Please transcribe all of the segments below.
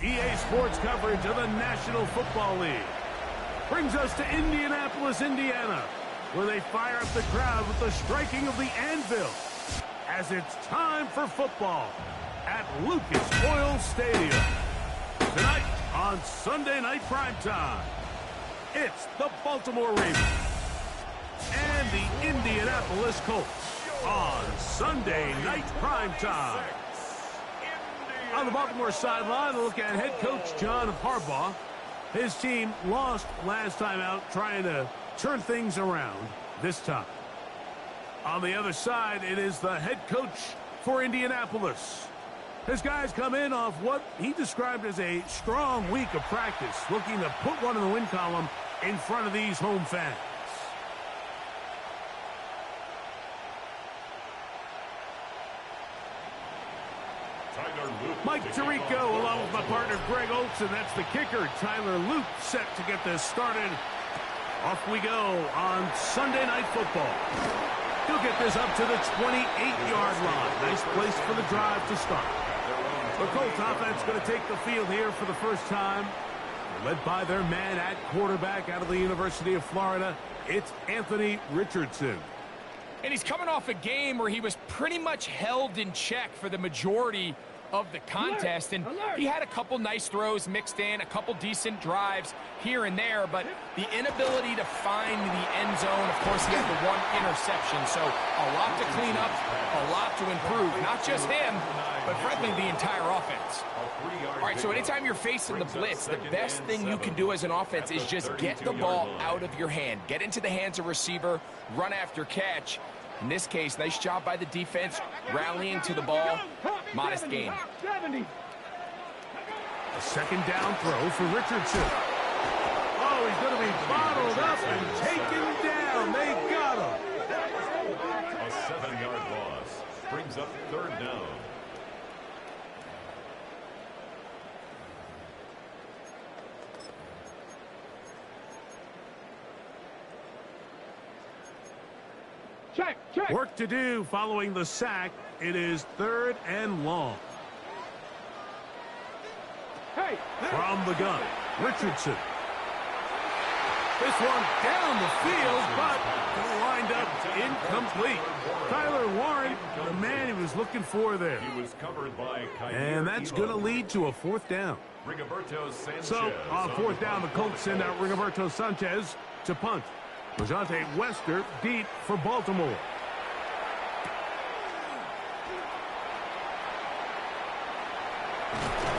EA Sports coverage of the National Football League brings us to Indianapolis, Indiana, where they fire up the crowd with the striking of the anvil as it's time for football at Lucas Oil Stadium. Tonight on Sunday Night Primetime, it's the Baltimore Ravens and the Indianapolis Colts on Sunday Night Primetime. On the Baltimore sideline, a look at head coach John Harbaugh. His team lost last time out, trying to turn things around this time. On the other side, it is the head coach for Indianapolis. His guys come in off what he described as a strong week of practice, looking to put one in the win column in front of these home fans. Mike Tirico along with my partner Greg Olson. That's the kicker, Tyler Luke, set to get this started. Off we go on Sunday Night Football. He'll get this up to the 28-yard line. Nice place for the drive to start. The Colts offense going to take the field here for the first time. Led by their man at quarterback out of the University of Florida, it's Anthony Richardson. And he's coming off a game where he was pretty much held in check for the majority of the contest, and he had a couple nice throws mixed in, a couple decent drives here and there, but the inability to find the end zone. Of course, he had the one interception, so a lot to clean up, a lot to improve. Not just him, but frankly, the entire offense. All right, so anytime you're facing the blitz, the best thing you can do as an offense is just get the ball out of your hand. Get into the hands of receiver, run after catch. In this case, nice job by the defense, rallying to the ball. Modest gain. A second down throw for Richardson. Oh, he's going to be bottled up and taken down. They got him. A 7-yard loss brings up third down. Check. Work to do following the sack. It is third and long. From the gun, Richardson. This one down the field, but lined up incomplete. Tyler Warren, the man he was looking for there. He was covered by and that's going to lead to a fourth down. So on fourth down, the Colts send out Rigoberto Sanchez to punt. Rajante Wester deep for Baltimore.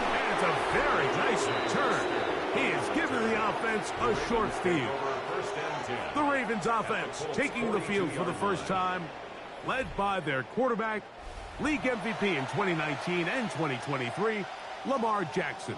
And it's a very nice return. He has given the offense a short field. The Ravens offense taking the field for the first time, led by their quarterback, league MVP in 2019 and 2023, Lamar Jackson.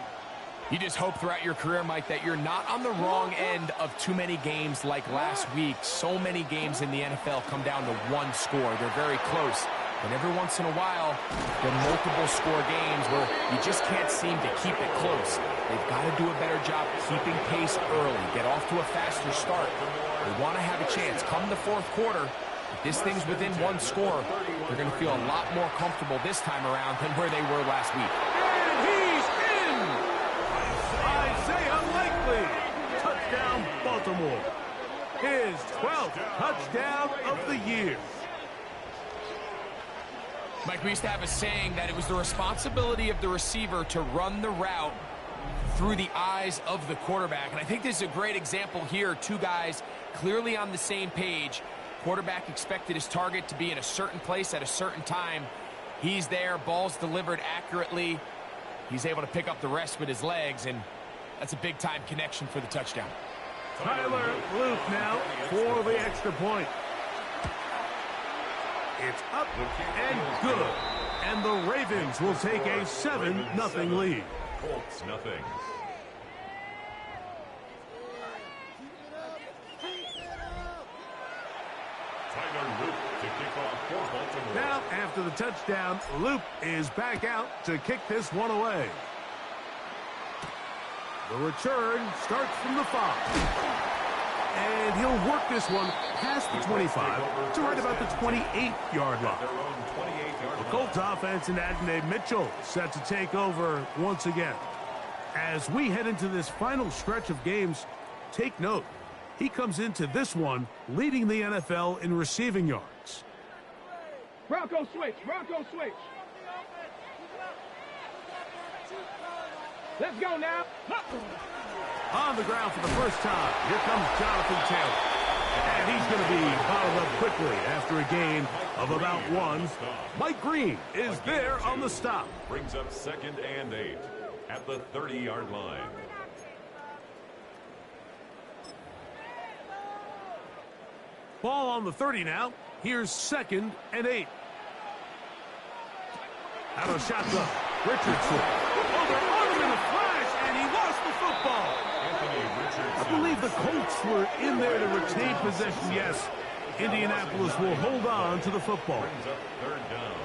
You just hope throughout your career, Mike, that you're not on the wrong end of too many games like last week. So many games in the NFL come down to one score. They're very close. And every once in a while, there are multiple score games where you just can't seem to keep it close. They've got to do a better job keeping pace early, get off to a faster start. They want to have a chance. Come the fourth quarter, if this thing's within one score, they're going to feel a lot more comfortable this time around than where they were last week. And he's in! Isaiah Likely, touchdown Baltimore. His 12th touchdown of the year. Mike, we used to have a saying that it was the responsibility of the receiver to run the route through the eyes of the quarterback. And I think this is a great example here. Two guys clearly on the same page. Quarterback expected his target to be in a certain place at a certain time. He's there, ball's delivered accurately. He's able to pick up the rest with his legs, and that's a big-time connection for the touchdown. Tyler Luke now for the extra point. It's up and good. And the Ravens will take a 7-0 lead. Colts nothing. Tyler Luke to kick off for Baltimore. Now, after the touchdown, Luke is back out to kick this one away. The return starts from the 5. And he'll work this one past the 25 to right about the 28-yard line. The Colts offense and Adonai Mitchell set to take over once again. As we head into this final stretch of games, take note. He comes into this one leading the NFL in receiving yards. Bronco switch. Bronco switch. Let's go now. On the ground for the first time, here comes Jonathan Taylor. And he's going to be bottled up quickly after a gain of about 1. Mike Green is there on the stop. Brings up 2nd and 8 at the 30-yard line. Ball on the 30 now. Here's 2nd and 8. Out of shotgun, Richardson. Oh, they're on him in a flash, and he lost the football. I believe the Colts were in there to retain possession. Yes, Indianapolis will hold on to the football.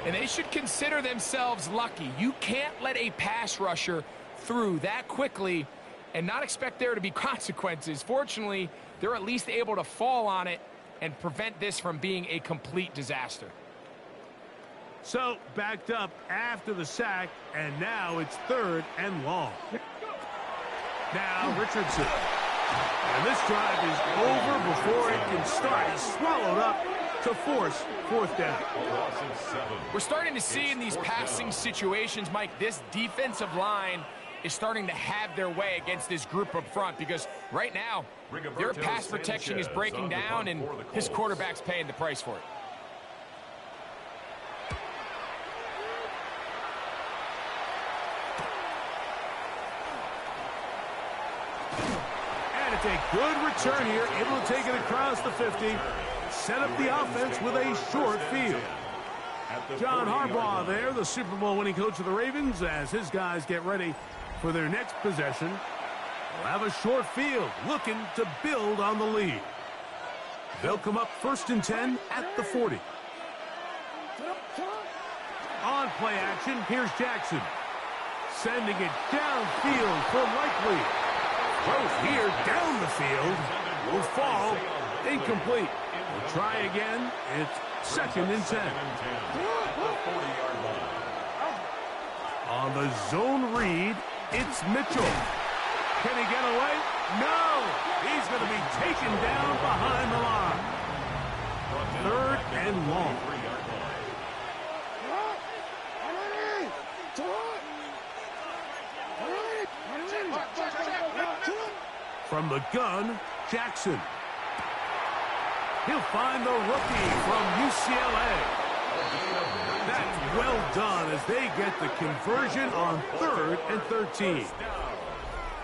And they should consider themselves lucky. You can't let a pass rusher through that quickly and not expect there to be consequences. Fortunately, they're at least able to fall on it and prevent this from being a complete disaster. So, backed up after the sack, and now it's 3rd and long. Now, Richardson. And this drive is over before it can start. He's swallowed up to force 4th down. We're starting to see in these passing situations, Mike, this defensive line is starting to have their way against this group up front because right now, their pass protection is breaking down and his quarterback's paying the price for it. And it's a good return here, able to take it across the 50, set up the offense with a short field. John Harbaugh there, the Super Bowl winning coach of the Ravens, as his guys get ready for their next possession. They'll have a short field, looking to build on the lead. They'll come up 1st and 10 at the 40. On play action, here's Jackson. Sending it downfield for Likely. Throws here down the field. Will fall. Incomplete. We'll try again. It's 2nd and 10. On the zone read, it's Mitchell. Can he get away? No! He's going to be taken down behind the line. 3rd and long. From the gun, Jackson. He'll find the rookie from UCLA. That's well done as they get the conversion on 3rd and 13.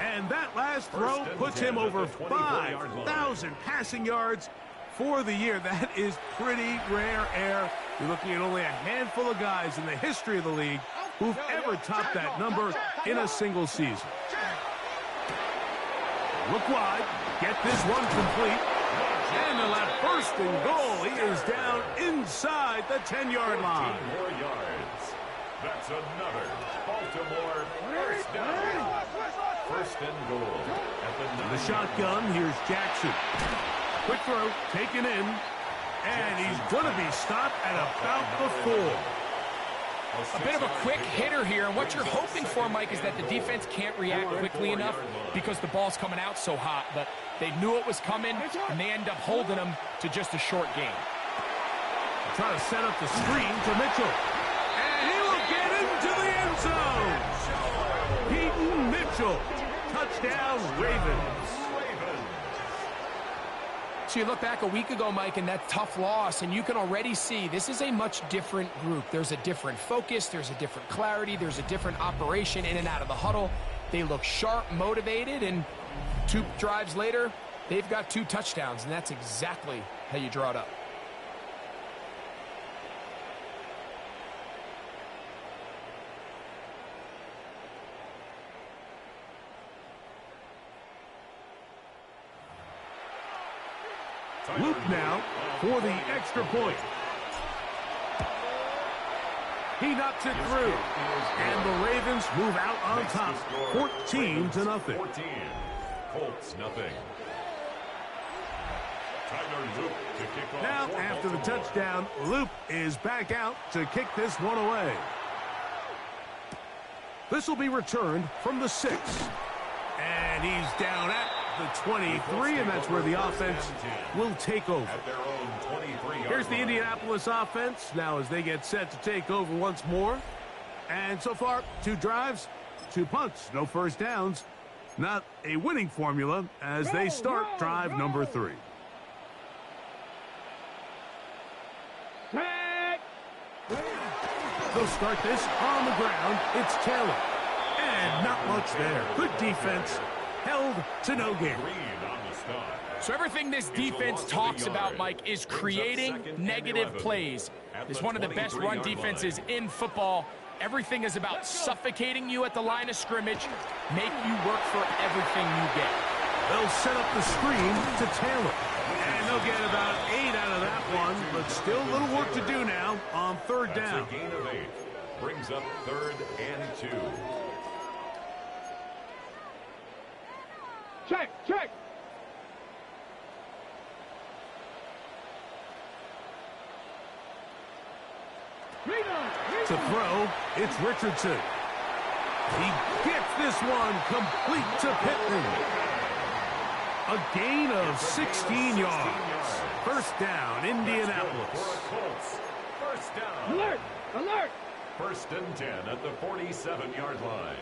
And that last throw puts him over 5,000 passing yards for the year. That is pretty rare air. You're looking at only a handful of guys in the history of the league who've ever topped that number in a single season. Look wide, get this one complete, and they'll have 1st and goal. He is down inside the 10-yard line. 10 more yards. That's another Baltimore 1st down. 1st and goal. At the shotgun, here's Jackson. Quick throw, taken in, and he's going to be stopped at about the 4. A bit of a quick hitter here, and what you're hoping for, Mike, is that the defense can't react quickly enough because the ball's coming out so hot, but they knew it was coming, and they end up holding them to just a short game. Try to set up the screen to Mitchell, and he will get into the end zone. Peyton Mitchell, touchdown Ravens. So you look back a week ago, Mike, and that tough loss, and you can already see this is a much different group. There's a different focus, there's a different clarity, there's a different operation in and out of the huddle. They look sharp, motivated, and 2 drives later, they've got 2 touchdowns, and that's exactly how you draw it up. Luke now for the extra point. He knocks it through. And the Ravens move out on top, 14-0. 14. Colts, nothing. Now, after the touchdown, Luke is back out to kick this one away. This will be returned from the 6. And he's down at the 23, and that's where the offense will take over. Here's the Indianapolis offense now as they get set to take over once more. And so far, 2 drives, 2 punts, no first downs. Not a winning formula as they start drive number 3. They'll start this on the ground. It's Taylor. And not much there. Good defense. Held to no gain. So everything this defense talks about, Mike, is creating negative plays. It's one of the best run defenses in football. Everything is about suffocating you at the line of scrimmage, make you work for everything you get. They'll set up the screen to Taylor. And they'll get about 8 out of that one, but still a little work to do now on 3rd down. That's a gain of 8. Brings up 3rd and 2. Check, check. To throw, it's Richardson. He gets this one complete to Pittman. A gain of 16 yards. First down, Indianapolis. First down. Alert, alert. 1st and 10 at the 47-yard line.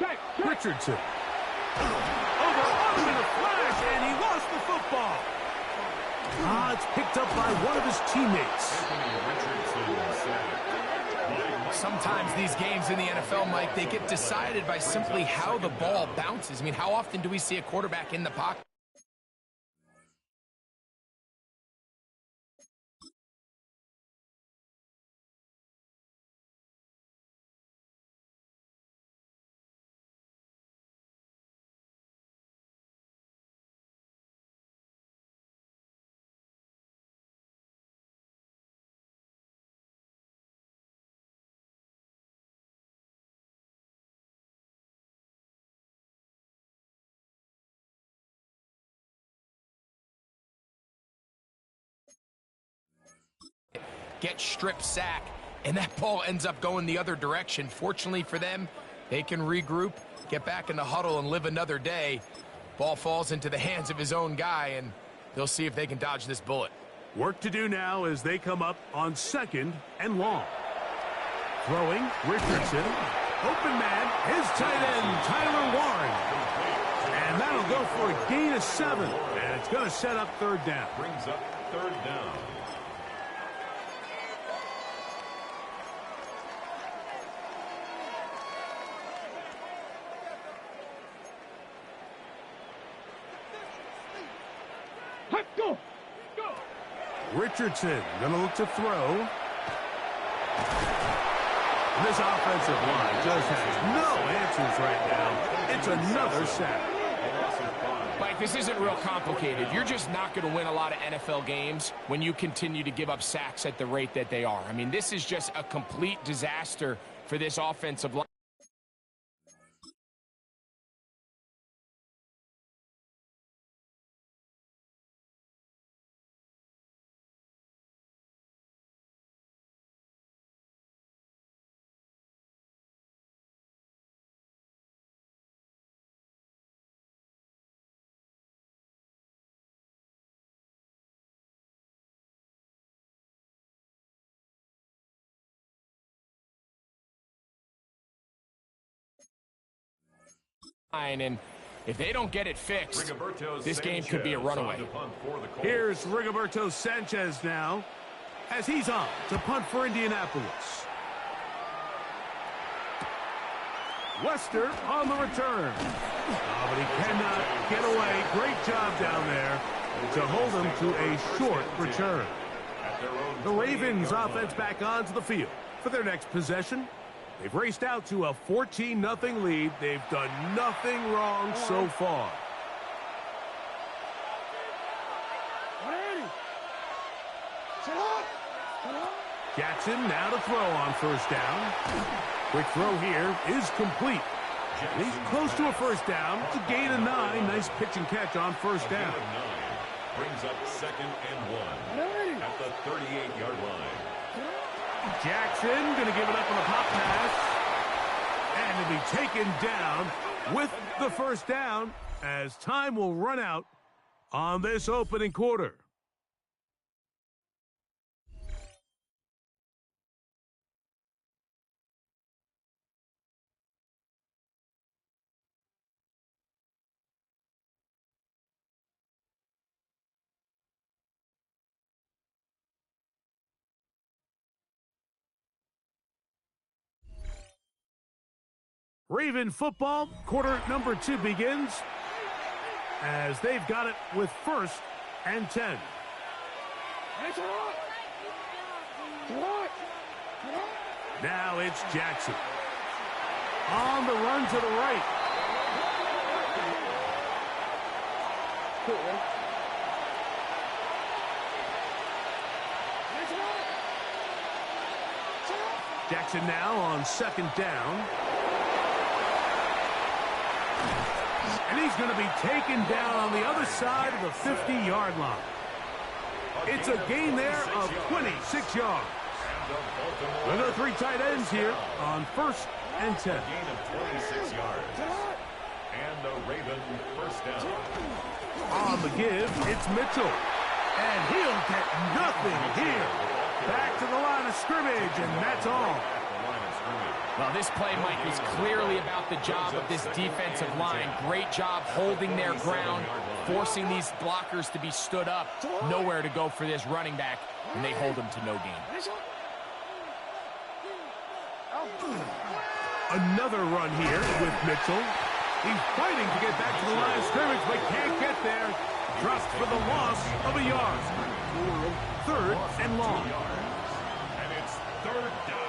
Check, check. Richardson. Over in a flash, and he lost the football. It's picked up by one of his teammates. Sometimes these games in the NFL, Mike, they get decided by simply how the ball bounces. I mean, how often do we see a quarterback in the pocket? Get strip sack, and that ball ends up going the other direction. Fortunately for them, they can regroup, get back in the huddle, and live another day. Ball falls into the hands of his own guy, and they'll see if they can dodge this bullet. Work to do now as they come up on 2nd and long. Throwing, Richardson. Open man, his tight end, Tyler Warren. And that'll go for a gain of 7. And it's going to set up 3rd down. Brings up 3rd down. Go, go. Richardson going to look to throw. This offensive line just has no answers right now. It's another sack. Mike, this isn't real complicated. You're just not going to win a lot of NFL games when you continue to give up sacks at the rate that they are. I mean, this is just a complete disaster for this offensive line. And if they don't get it fixed, this game could be a runaway. Here's Rigoberto Sanchez now as he's on to punt for Indianapolis. Wester on the return. Oh, but he cannot get away. Great job down there to hold him to a short return. The Ravens offense back onto the field for their next possession. They've raced out to a 14-0 lead. They've done nothing wrong so far. Jackson now to throw on 1st down. Quick throw here is complete. He's close to a 1st down. It's a gain of 9. Nice pitch and catch on 1st down. Brings up 2nd and 1 at the 38-yard line. Jackson going to give it up on the pop pass. And to be taken down with the first down as time will run out on this opening quarter. Raven football, quarter number 2 begins as they've got it with 1st and 10. Now it's Jackson. On the run to the right. Jackson now on 2nd down. And he's going to be taken down on the other side of the 50-yard line. It's a gain there of 26 yards. We've got 3 tight ends here on 1st and 10. Gain of 26 yards. And the Raven first down. On the give, it's Mitchell. And he'll get nothing here. Back to the line of scrimmage, and that's all. Well, this play, Mike, is clearly about the job of this defensive line. Great job holding their ground, forcing these blockers to be stood up. Nowhere to go for this running back, and they hold him to no gain. Another run here with Mitchell. He's fighting to get back to the line of scrimmage, but can't get there. Dropped for the loss of a yard. 3rd and long. And it's 3rd down.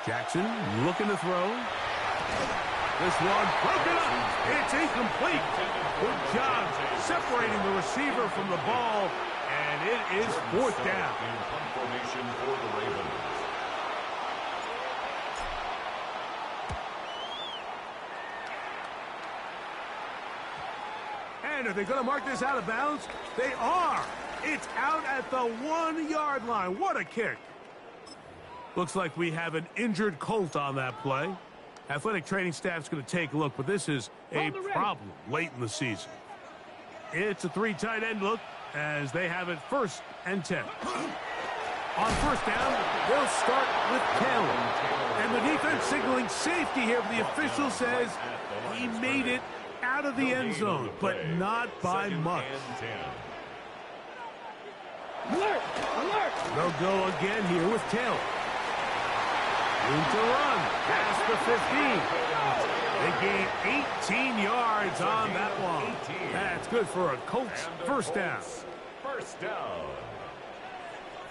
Jackson looking to throw. This one broken up. It's incomplete. Good job separating the receiver from the ball, and it is 4th down. Formation for the Ravens. And are they going to mark this out of bounds? They are. It's out at the 1-yard line. What a kick. Looks like we have an injured Colt on that play. Athletic training staff's going to take a look, but this is a problem late in the season. It's a 3 tight end look as they have it 1st and 10. On 1st down, they'll start with Taylor. And the defense signaling safety here. The official says he made it out of the end zone, but not by much. Alert! Alert! They'll go again here with Taylor. Room to run past the 15. They gain 18 yards on that one. That's good for a Colts first down. First down.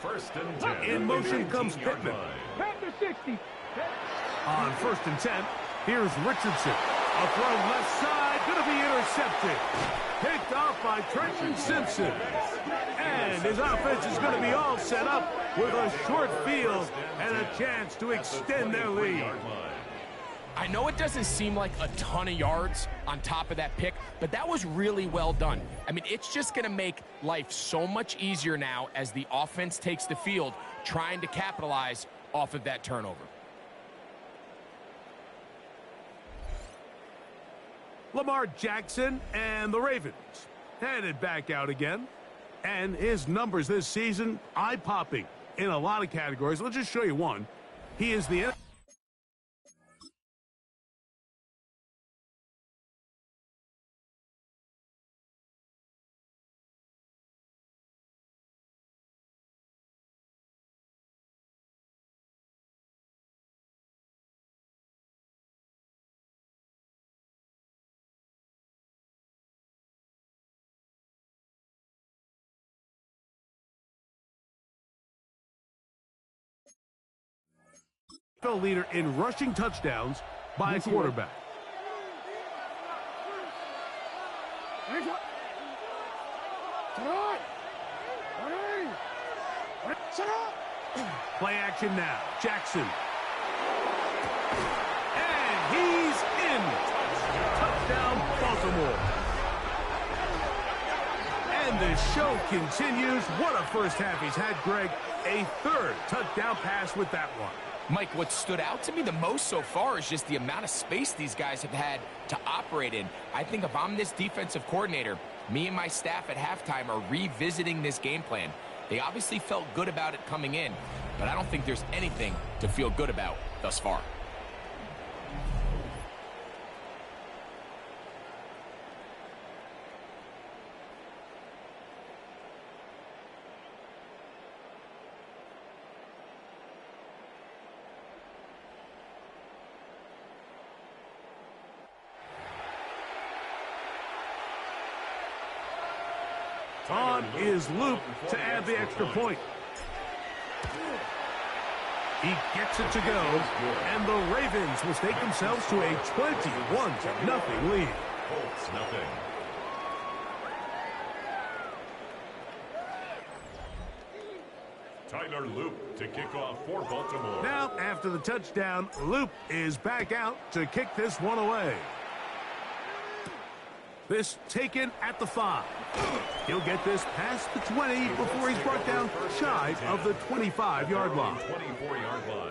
1st and 10. In motion comes Pittman. Panther 60. On 1st and 10, here's Richardson. A throw left side, going to be intercepted. Picked off by Trenton Simpson. And his offense is going to be all set up with a short field and a chance to extend their lead. I know it doesn't seem like a ton of yards on top of that pick, but that was really well done. I mean, it's just going to make life so much easier now as the offense takes the field, trying to capitalize off of that turnover. Lamar Jackson and the Ravens headed back out again. And his numbers this season, eye-popping in a lot of categories. Let's just show you one. He is the NFL leader in rushing touchdowns by a quarterback. Play action now. Jackson. And he's in. Touchdown, Baltimore. And the show continues. What a first half he's had, Greg. A third touchdown pass with that one. Mike, what stood out to me the most so far is just the amount of space these guys have had to operate in. I think if I'm this defensive coordinator, me and my staff at halftime are revisiting this game plan. They obviously felt good about it coming in, but I don't think there's anything to feel good about thus far. On is Luke to add the extra point. He gets it to go, and the Ravens will stake themselves to a 21-0 lead. Colts, nothing. Tyler Loop to kick off for Baltimore. Now, after the touchdown, Loop is back out to kick this one away. This taken at the 5. He'll get this past the 20 before he's brought down shy of the 25-yard line.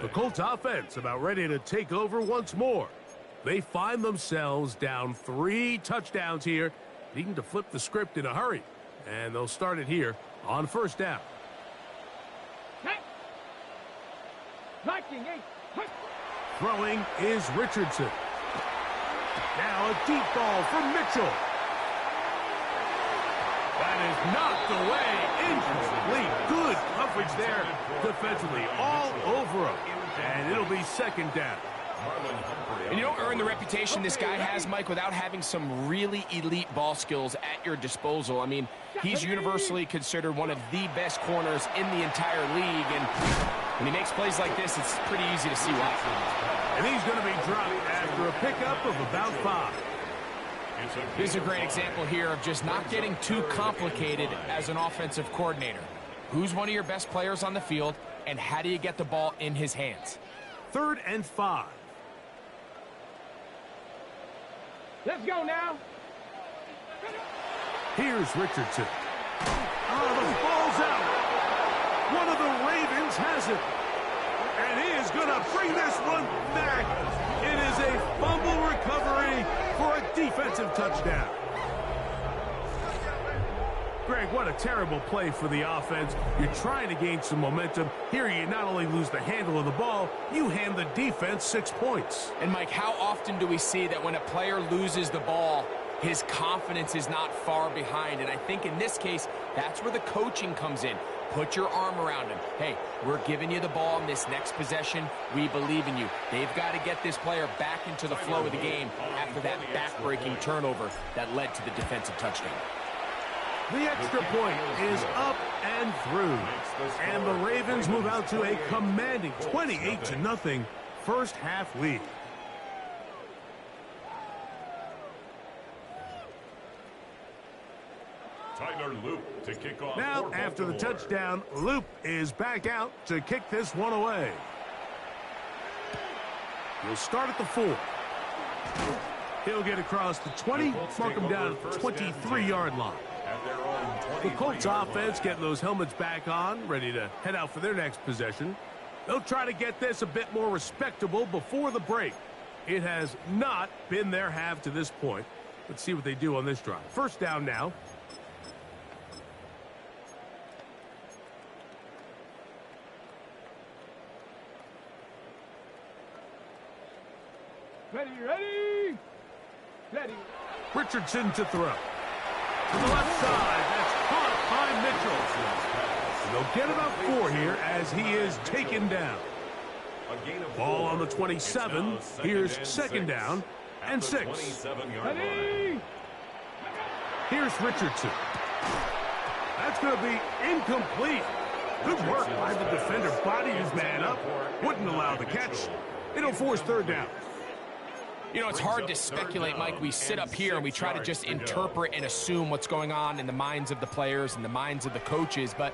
The Colts offense about ready to take over once more. They find themselves down 3 touchdowns here, needing to flip the script in a hurry. And they'll start it here on first down. Throwing is Richardson. Now a deep ball for Mitchell. That is knocked away. Incomplete. Good coverage there defensively. All over him. And it'll be second down. And you don't earn the reputation this guy has, Mike, without having some really elite ball skills at your disposal. I mean, he's universally considered one of the best corners in the entire league. And when he makes plays like this, it's pretty easy to see why. And he's going to be dropped after a pickup of about 5. This is a great example here of just not getting too complicated as an offensive coordinator. Who's one of your best players on the field, and how do you get the ball in his hands? 3rd and 5. Let's go now. Here's Richardson. Oh, the ball's out. One of the Ravens has it. And he is going to bring this one back. It is a fumble recovery for a defensive touchdown. Greg, what a terrible play for the offense. You're trying to gain some momentum. Here you not only lose the handle of the ball, you hand the defense 6 points. And Mike, how often do we see that when a player loses the ball, his confidence is not far behind? And I think in this case, that's where the coaching comes in. Put your arm around him. Hey, we're giving you the ball in this next possession. We believe in you. They've got to get this player back into the flow of the game after that back-breaking turnover that led to the defensive touchdown. The extra point is up and through. And the Ravens move out to a commanding 28-0 first half lead. Tyler Loop to kick off. Now, after the touchdown, Loop is back out to kick this one away. He'll start at the 4. He'll get across the 20, mark him down at the 23-yard line. The Colts offense getting those helmets back on, ready to head out for their next possession. They'll try to get this a bit more respectable before the break. It has not been their half to this point. Let's see what they do on this drive. First down now. Ready. Richardson to throw. To the left side, that's caught by Mitchell. And they'll get about 4 here as he is taken down. Ball on the 27. Here's second down and 6. Ready. Here's Richardson. That's going to be incomplete. Good work by the defender. Bodied his man up. Wouldn't allow the catch. It'll force third down. You know, it's hard to speculate, Mike. We sit up here and we try to just interpret and assume what's going on in the minds of the players and the minds of the coaches, but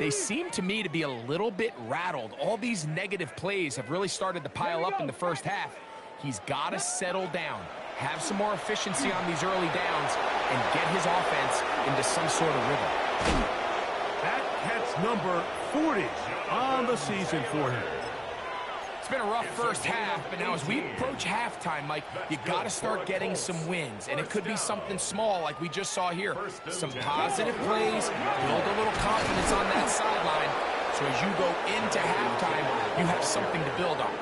they seem to me to be a little bit rattled. All these negative plays have really started to pile up in the first half. He's got to settle down. have some more efficiency on these early downs, and get his offense into some sort of rhythm. That's number 40 on the season for him. It's been a rough first half, but now as we approach halftime, Mike, you got to start getting some wins, and it could be something small like we just saw here. Some positive plays, build a little confidence on that sideline, so as you go into halftime, you have something to build on.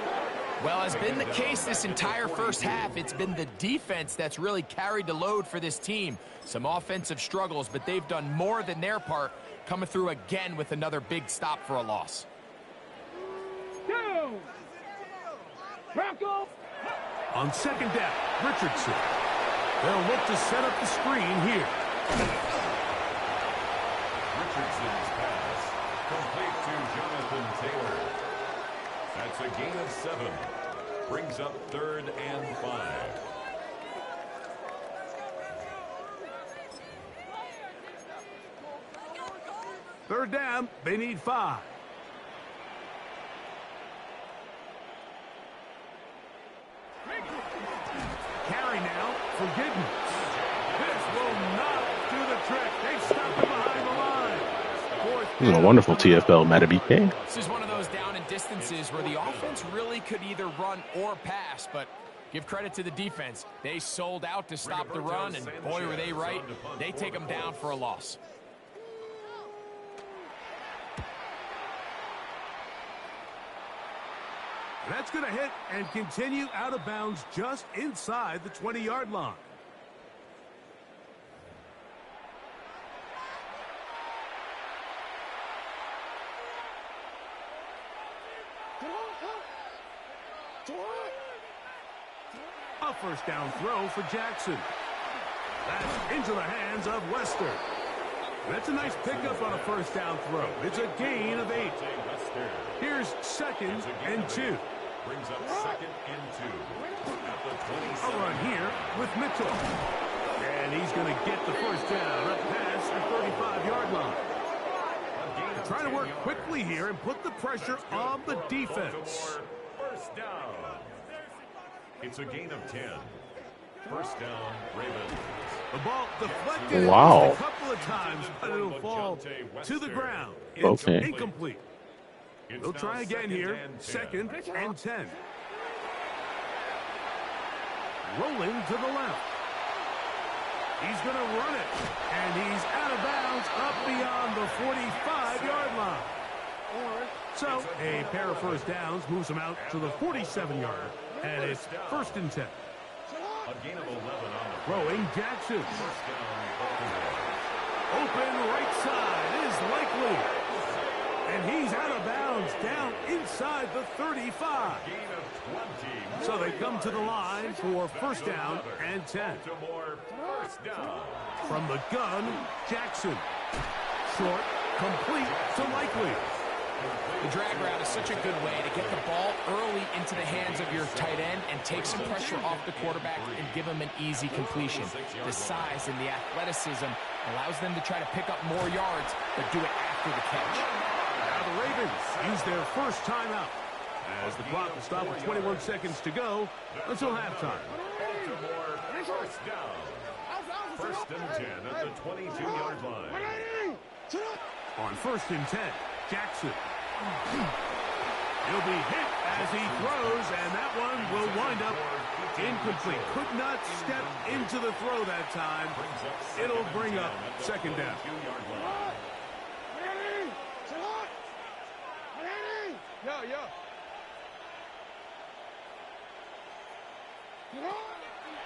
Well, as been the case this entire first half, it's been the defense that's really carried the load for this team. Some offensive struggles, but they've done more than their part, coming through again with another big stop for a loss. Rocco! On second down, Richardson. They'll look to set up the screen here. Richardson's pass complete to Jonathan Taylor. That's a gain of 7. Brings up 3rd and 5. Third down, they need 5. Carry now for Giddens. This will not do the trick. They stop him behind the line. This is a wonderful TFL Matabike. This is one of those down and distances where the offense really could either run or pass, but give credit to the defense. They sold out to stop the run, and boy, were they right. They take them down for a loss. That's going to hit and continue out of bounds just inside the 20-yard line. A first down throw for Jackson. That's into the hands of Wester. That's a nice pickup on a first down throw. It's a gain of 8. Here's 2nd and 2. Brings up 2nd and 2 at the 27. A run here with Mitchell. And he's going to get the first down up past the 35-yard line. They're trying to work quickly here and put the pressure on the defense. First down. It's a gain of 10. First down, Ravens. The ball deflected Wow. a couple of times, but it'll fall to the ground. It's Okay. incomplete. They'll try again here. 2nd and 10. Rolling to the left. He's going to run it. And he's out of bounds up beyond the 45-yard line. So a pair of first downs moves him out to the 47-yard. And it's 1st and 10. A gain of 11 on the Throwing Jackson. first down, Baltimore. Open right side is likely. And he's out of bounds down inside the 35. Gain of 20. So they come to the line for first down and 10. Baltimore, first down. From the gun, Jackson. Short, complete to likely. The drag route is such a good way to get the ball early into the hands of your tight end and take some pressure off the quarterback and give him an easy completion. The size and the athleticism allows them to try to pick up more yards, but do it after the catch. Now the Ravens use their first timeout as the clock will stop with 21 seconds to go until halftime. Baltimore, first down. 1st and 10 at the 22-yard line. On 1st and 10, Jackson. He'll be hit as he throws, and that one will wind up incomplete. Could not step into the throw that time. It'll bring up 2nd down.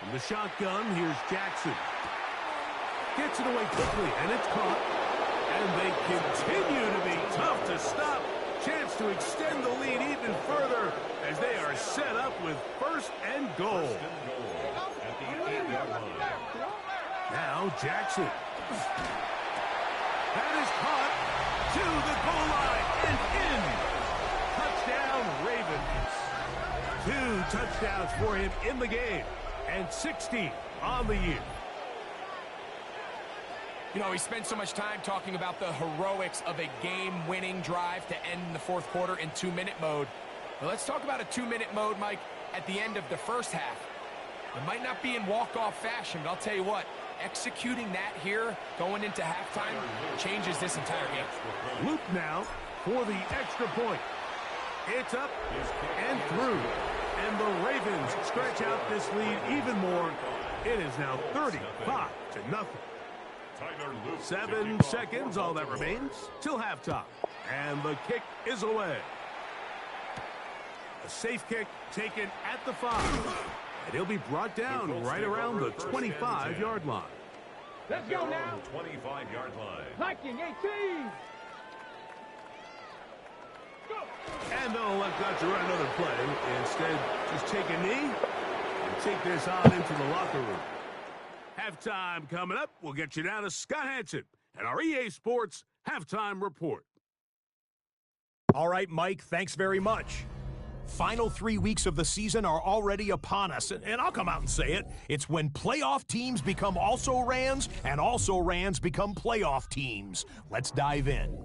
From the shotgun, here's Jackson. Gets it away quickly, and it's caught. And they continue to be tough to stop. Chance to extend the lead even further as they are set up with 1st and goal. At the 8-yard line. Now Jackson. That is caught to the goal line and in. Touchdown, Ravens. 2 touchdowns for him in the game and 60 on the year. You know, we spent so much time talking about the heroics of a game-winning drive to end the 4th quarter in 2-minute mode. Well, let's talk about a 2-minute mode, Mike, at the end of the first half. It might not be in walk-off fashion, but I'll tell you what, executing that here, going into halftime, changes this entire game. Loop now for the extra point. It's up and through. And the Ravens stretch out this lead even more. It is now 35-0. 7 seconds, all that remains, till halftime. And the kick is away. A safe kick taken at the 5. And he'll be brought down right around the 25-yard line. Let's go now. 25-yard line. Viking 18. And they'll elect not to run another play. Instead, just take a knee and take this on into the locker room. Halftime coming up. We'll get you down to Scott Hansen and our EA Sports Halftime Report. All right, Mike, thanks very much. Final 3 weeks of the season are already upon us, and I'll come out and say it. It's when playoff teams become also-rans, and also-rans become playoff teams. Let's dive in.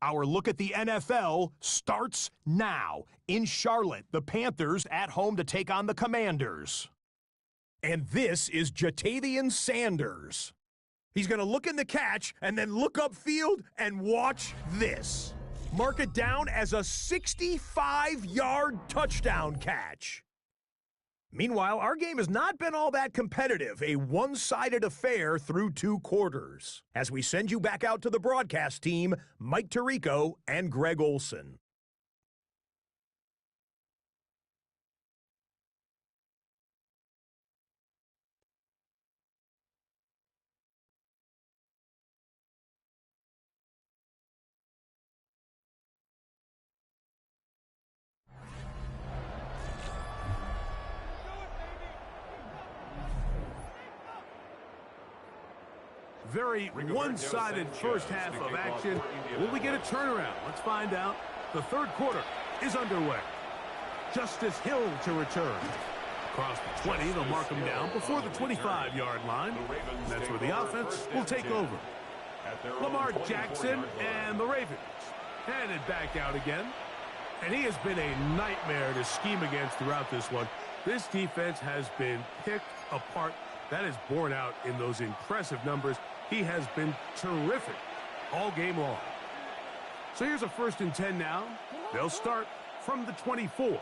Our look at the NFL starts now. In Charlotte, the Panthers at home to take on the Commanders. And this is Jatavian Sanders. He's going to look in the catch and then look upfield and watch this. Mark it down as a 65-yard touchdown catch. Meanwhile, our game has not been all that competitive, a one-sided affair through 2 quarters. As we send you back out to the broadcast team, Mike Tirico and Greg Olson. Very one-sided first half of action. Will we get a turnaround? Let's find out. The third quarter is underway. Justice Hill to return. Across the 20, they'll mark him down before the 25-yard line. And that's where the offense will take over. Lamar Jackson and the Ravens headed back out again. And he has been a nightmare to scheme against throughout this one. This defense has been picked apart. That is borne out in those impressive numbers. He has been terrific all game long. So here's a 1st and 10 now. They'll start from the 24.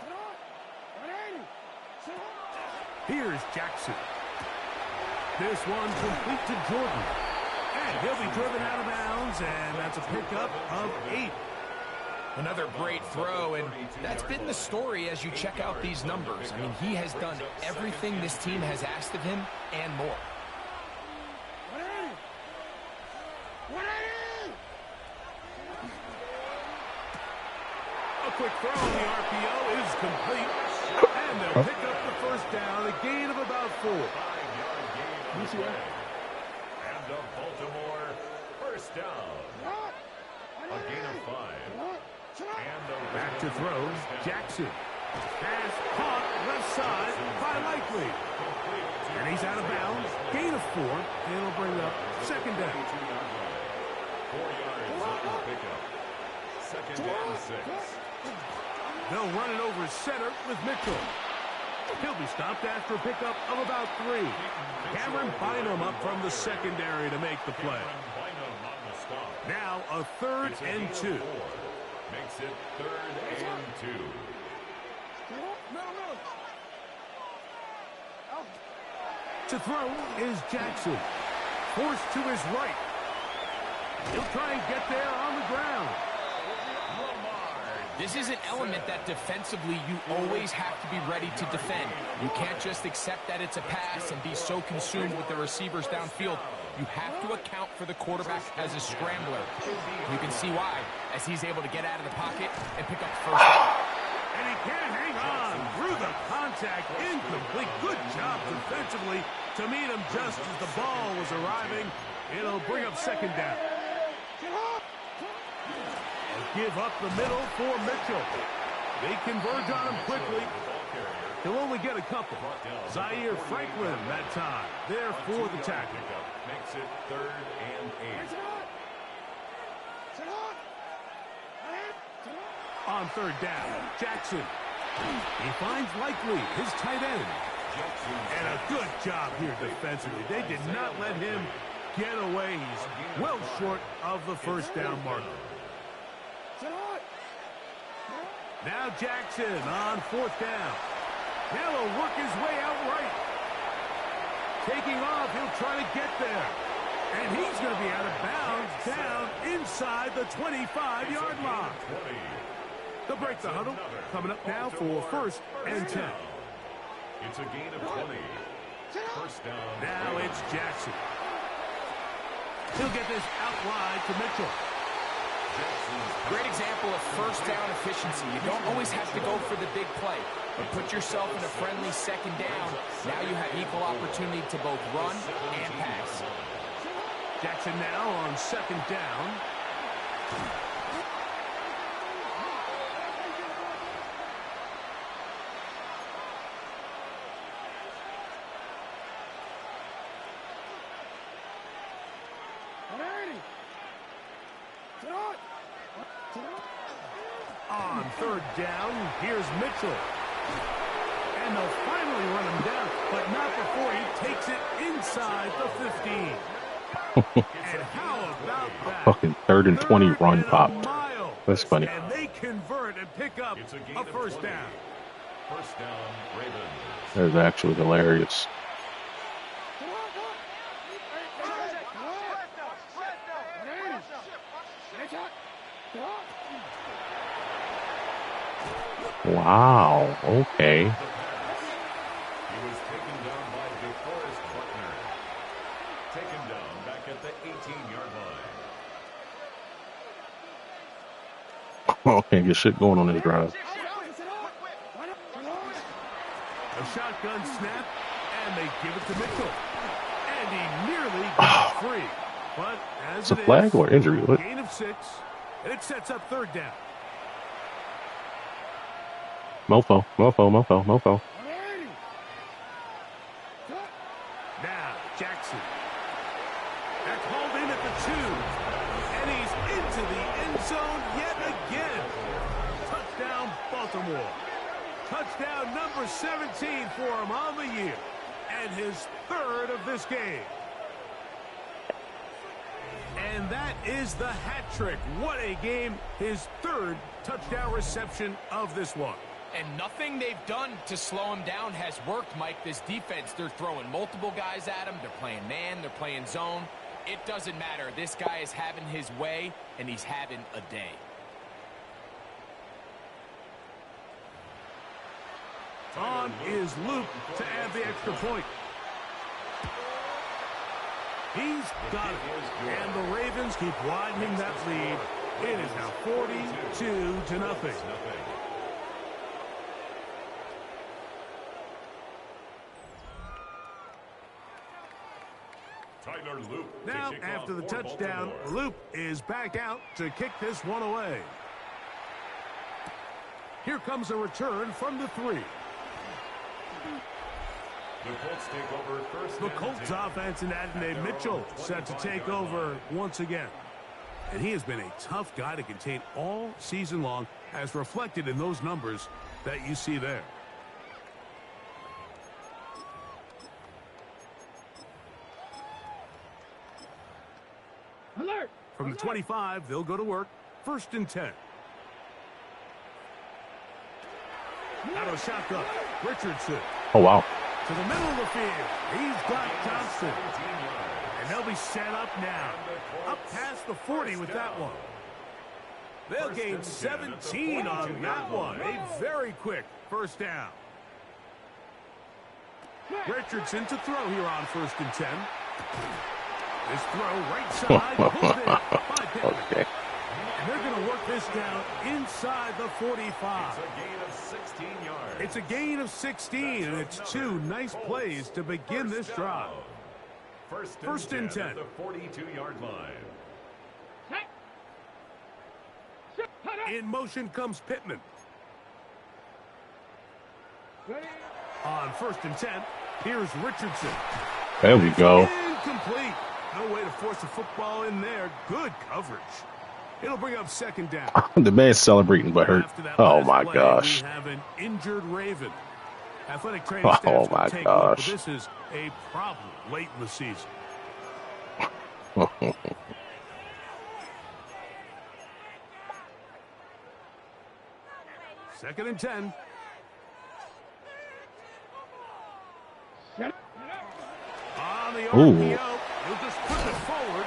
Here's Jackson. This one complete to Jordan. And he'll be driven out of bounds, and that's a pickup of 8. Another great throw, and that's been the story as you check out these numbers. I mean, he has done everything this team has asked of him and more. A quick throw on the RPO is complete. And they'll pick up the first down, a gain of about 4. 5-yard gain. And the Baltimore first down. A gain of 5. Back to throw, Jackson. Pass caught left side by Likely. And he's out of bounds. Gain of 4. And it'll bring up second down. 4 yards on the pickup. Second and 6. They'll run it over center with Mitchell. He'll be stopped after a pickup of about 3. Cameron Bynum up from the secondary to make the play. Now a 3rd and 2. Makes it 3rd and 2. To throw is Jackson. Forced to his right. He'll try and get there on the ground. This is an element that defensively you always have to be ready to defend. You can't just accept that it's a pass and be so consumed with the receivers downfield. You have to account for the quarterback as a scrambler. You can see why, as he's able to get out of the pocket and pick up the first down. And he can't hang on through the contact. Incomplete. Good job defensively to meet him just as the ball was arriving. It'll bring up second down. Give up the middle for Mitchell. They converge on him quickly. He'll only get a couple. Zaire Franklin that time. There for the tackle. Makes it 3rd and 8. On 3rd down, Jackson. He finds Likely, his tight end. And a good job here defensively. They did not let him get away. He's well short of the first down marker. Now Jackson on fourth down. Now he'll work his way out right. Taking off, he'll try to get there. And he's going to be out of bounds down inside the 25-yard line. They'll break the huddle. Coming up now for first and 10. It's a gain of 20. First down. Now it's Jackson. He'll get this out wide to Mitchell. Great example of first down efficiency. You don't always have to go for the big play, but put yourself in a friendly second down. Now you have equal opportunity to both run and pass. Jackson now on second down. On third down, here's Mitchell. And they'll finally run him down, but not before he takes it inside the 15. And how about that? Fucking 3rd and 20 run pop. That's funny. And they convert and pick up a first down. First down, Ravens. That is actually hilarious. Wow. Okay. He was taken down by DeForest Buckner. Taken down back at the 18-yard line. Oh, can't get shit going on this drive. A shotgun snap, and they give it to Mitchell. And he nearly got free. But as It's a flag or injury? What? Gain of 6, and it sets up third down. Mofo. Now, Jackson. That's hauled in at the 2. And he's into the end zone yet again. Touchdown, Baltimore. Touchdown number 17 for him on the year. And his 3rd of this game. And that is the hat trick. What a game. His 3rd touchdown reception of this one. And nothing they've done to slow him down has worked, Mike. This defense, they're throwing multiple guys at him. They're playing man. They're playing zone. It doesn't matter. This guy is having his way, and he's having a day. On is Luke to add the extra point. He's got it. And the Ravens keep widening that lead. It is now 42-0. Now, after the touchdown, Loop is back out to kick this one away. Here comes a return from the 3. The Colts take over first. The Colts offense and Adonai Mitchell set to take over once again. And he has been a tough guy to contain all season long, as reflected in those numbers that you see there. Alert! From the 25, they'll go to work. First and 10. Out of shotgun, Richardson. Oh, wow. To the middle of the field. He's got Johnson. And they'll be set up now. Up past the 40 with that one. They'll gain 17 on that one. A very quick first down. Richardson to throw here on first and 10. This throw right side. Pulled in by Pittman. Okay. And they're going to work this down inside the 45. It's a gain of 16 yards. It's a gain of 16, and it's 2 nice plays to begin this drive. First and 10. At the 42-yard line. In motion comes Pittman. On first and 10, here's Richardson. There we go. Incomplete. No way to force the football in there. Good coverage. It'll bring up second down. The man's celebrating but hurt. After that Oh, last my play, gosh. we have an injured Raven. Athletic training Oh staffs my can take a look, but gosh. this is a problem late in the season. Second and 10. On the RPO, Ooh. he'll just put it forward,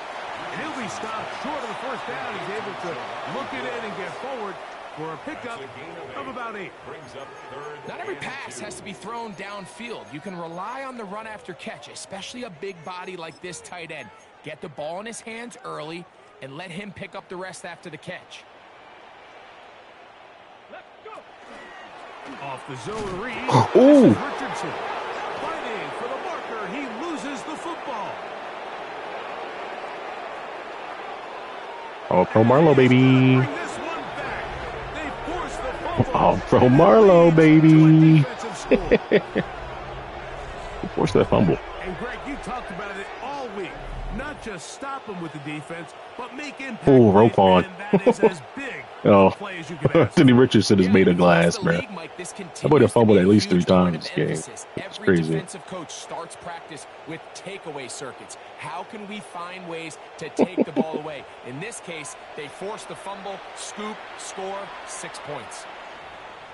and he'll be stopped short of the first down. He's able to look it in and get forward for a pickup of about 8. Not every pass has to be thrown downfield. You can rely on the run after catch, especially a big body like this tight end. Get the ball in his hands early and let him pick up the rest after the catch. Off the zone read. Ooh. This is Richardson. Fighting for the marker. He loses the football. Oh, Pro Marlowe, baby. Bring this one back. They force the fumble. Oh, Pro Marlowe, baby. Force that fumble. And Greg, you talked about it all week. Not just stop him with the defense, but make impact. Oh, plays, Roquan. and that is as big Oh, a play as you can ask. Sidney Richardson is made of glass, The bro. league, Mike, this That boy continues done fumbled to be at a least 3 huge point times of this game. emphasis. It's Every crazy. defensive coach starts practice with takeaway circuits. How can we find ways to take the ball away? In this case, they force the fumble, scoop, score, 6 points.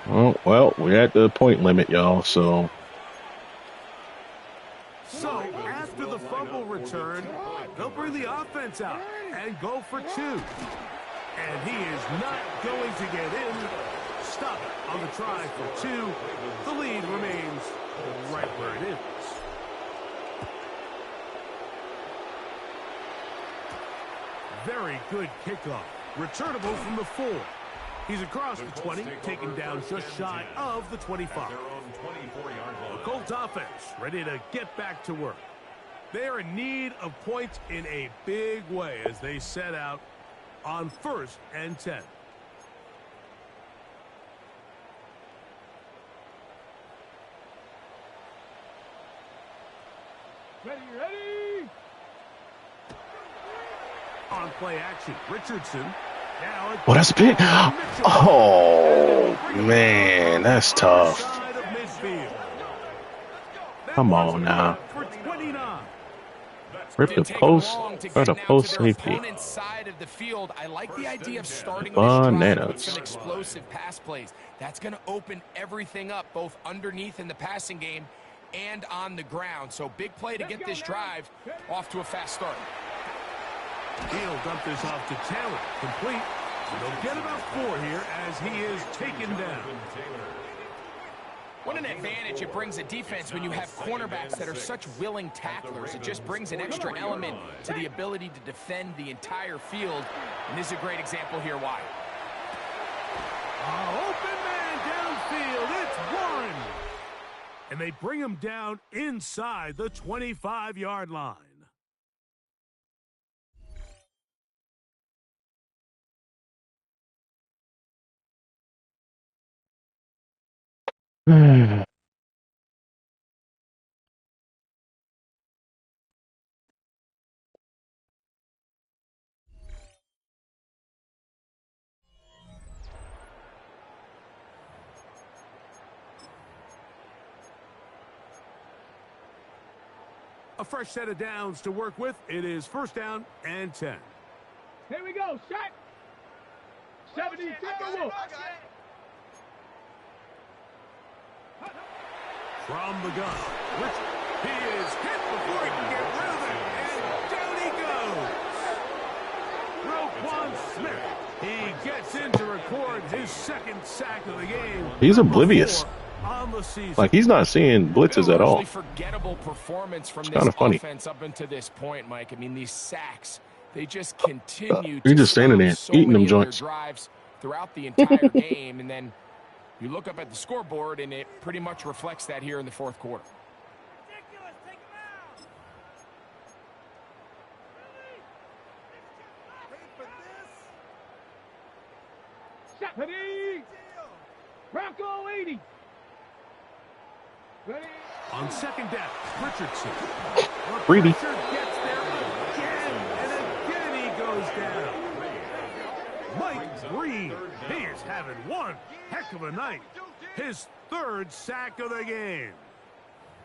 Oh, well, we're at the point limit, y'all, so So, after the fumble return, they'll bring the offense out and go for 2. And he is not going to get in. Stop on the try for 2. The lead remains right where it is. Very good kickoff. Returnable from the 4. He's across the 20, taken down just shy of the 25. The Colts offense ready to get back to work. They are in need of points in a big way as they set out on 1st and 10. Ready. On play action, Richardson. Now oh, that's a pick. Oh, man, that's tough. side of midfield. Come on now. For 29. Rip the Didn't take post long to or get the now post to their safety. opponent's side of the field. I like the idea of starting this drive with Bananas. some explosive pass plays. That's going to open everything up, both underneath in the passing game and on the ground. So big play to get this drive off to a fast start. He'll dump this off to Taylor. Complete. They'll get about 4 here as he is taken down. What an advantage it brings a defense when you have cornerbacks that are such willing tacklers. It just brings an extra element to the ability to defend the entire field. And this is a great example here why. Open man downfield. It's Warren. And they bring him down inside the 25-yard line. A fresh set of downs to work with. It is 1st down and 10. Here we go. Shot. 70. From the gun. He is hit before he can get rid of it. And down he goes. Roquan Smith. He gets in to record his 2nd sack of the game. He's oblivious. On the season. Like, he's not seeing blitzes at all. Really forgettable performance from kinda this funny. offense up until this point, Mike. I mean, these sacks, they just continue You're to just standing there, stop so eating them many of their joints. drives throughout the entire game, and then you look up at the scoreboard, and it pretty much reflects that here in the 4th quarter. Shot. Ready. Bronco 80. Ready. On 2nd down, Richardson. Freebie. Pressure gets there again, and again he goes down. Mike Green, he is having one heck of a night. His third sack of the game.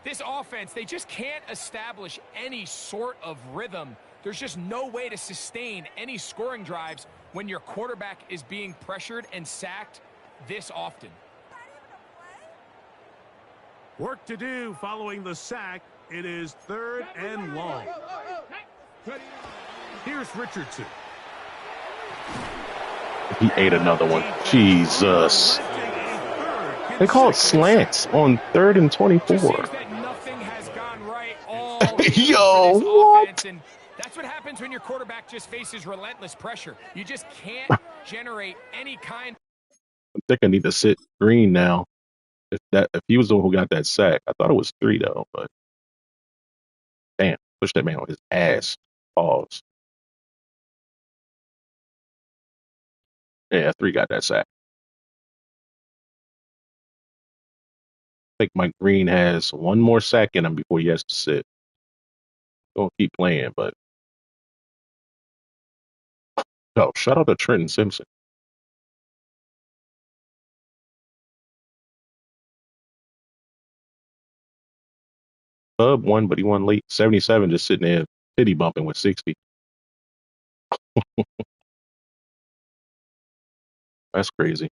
This offense, they just can't establish any sort of rhythm. There's just no way to sustain any scoring drives when your quarterback is being pressured and sacked this often. Work to do following the sack. It is 3rd and long. Here's Richardson. He ate another one. Jesus. They call it slants on 3rd and 24. Nothing has gone right all Yo, what? and that's what happens when your quarterback just faces relentless pressure. You just can't generate any kind. I think I need to sit Green now. If he was the one who got that sack, I thought it was 3 though, but damn, push that man on his ass. Pause. Yeah, 3 got that sack. I think Mike Green has one more sack in him before he has to sit. Gonna keep playing, but shout out to Trenton Simpson. Bub won, but he won late. 77 just sitting there pity bumping with 60. That's crazy.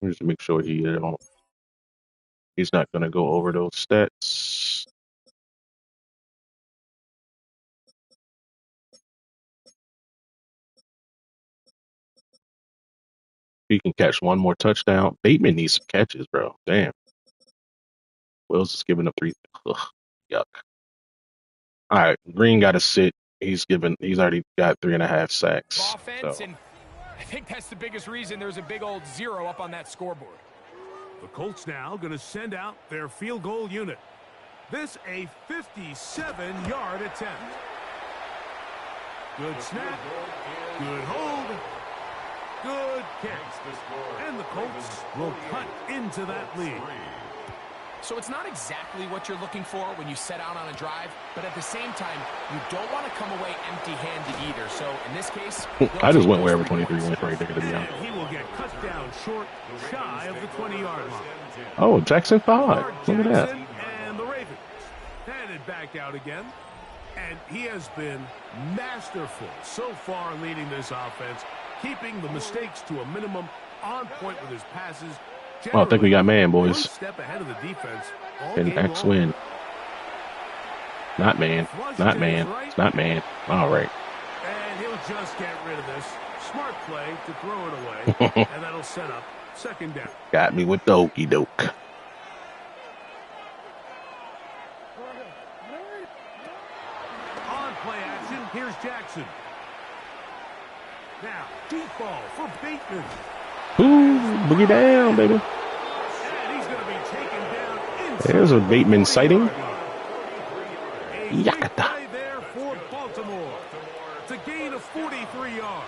Just to make sure he's not going to go over those stats. He can catch one more touchdown. Bateman needs some catches, bro. Damn. Wills is giving up 3. Ugh, yuck. All right, Green got to sit. He's already got 3.5 sacks. Offense, So. and I think that's the biggest reason there's a big old 0 up on that scoreboard. The Colts now going to send out their field goal unit. This a 57-yard attempt. Good snap. Good hold. Good kick. And the Colts will cut into that lead. So it's not exactly what you're looking for when you set out on a drive, but at the same time, you don't want to come away empty-handed either. So in this case, I just went wherever 23 went right there, to be honest. He will get cut down short, shy of the 20-yard line. Oh, Jackson 5. Look at that. And the Ravens handed back out again. And he has been masterful so far leading this offense, keeping the mistakes to a minimum, on point with his passes. Oh, I think we got man, boys. Step ahead of the defense. And X win. Not man. Not man. It's not man. All right. And he'll just get rid of this. Smart play to throw it away. And that'll set up 2nd down. Got me with the okey doke. On play action, here's Jackson. Now, deep ball for Bateman. Ooh, boogie down, baby. And he's going to be taken down inside. There's a Bateman sighting. A big Yakata. play there for Baltimore. It's a gain of 43 yards.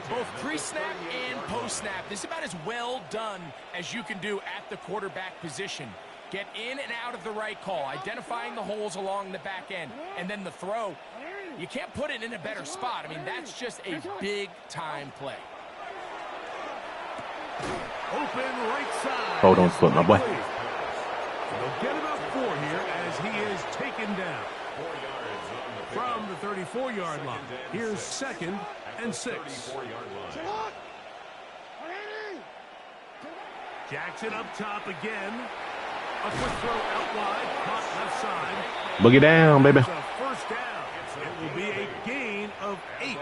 Both pre-snap and post-snap, this is about as well done as you can do at the quarterback position. Get in and out of the right call, identifying the holes along the back end, and then the throw. You can't put it in a better spot. I mean, that's just a big-time play. Open right side. Hold on, foot, my boy. They'll get about 4 here as he is taken down. From the 34-yard line, here's 2nd and 6. Jackson up top again. A quick throw out wide, caught left side. Boogie down, baby. It's a 1st down. It will be a gain of 8.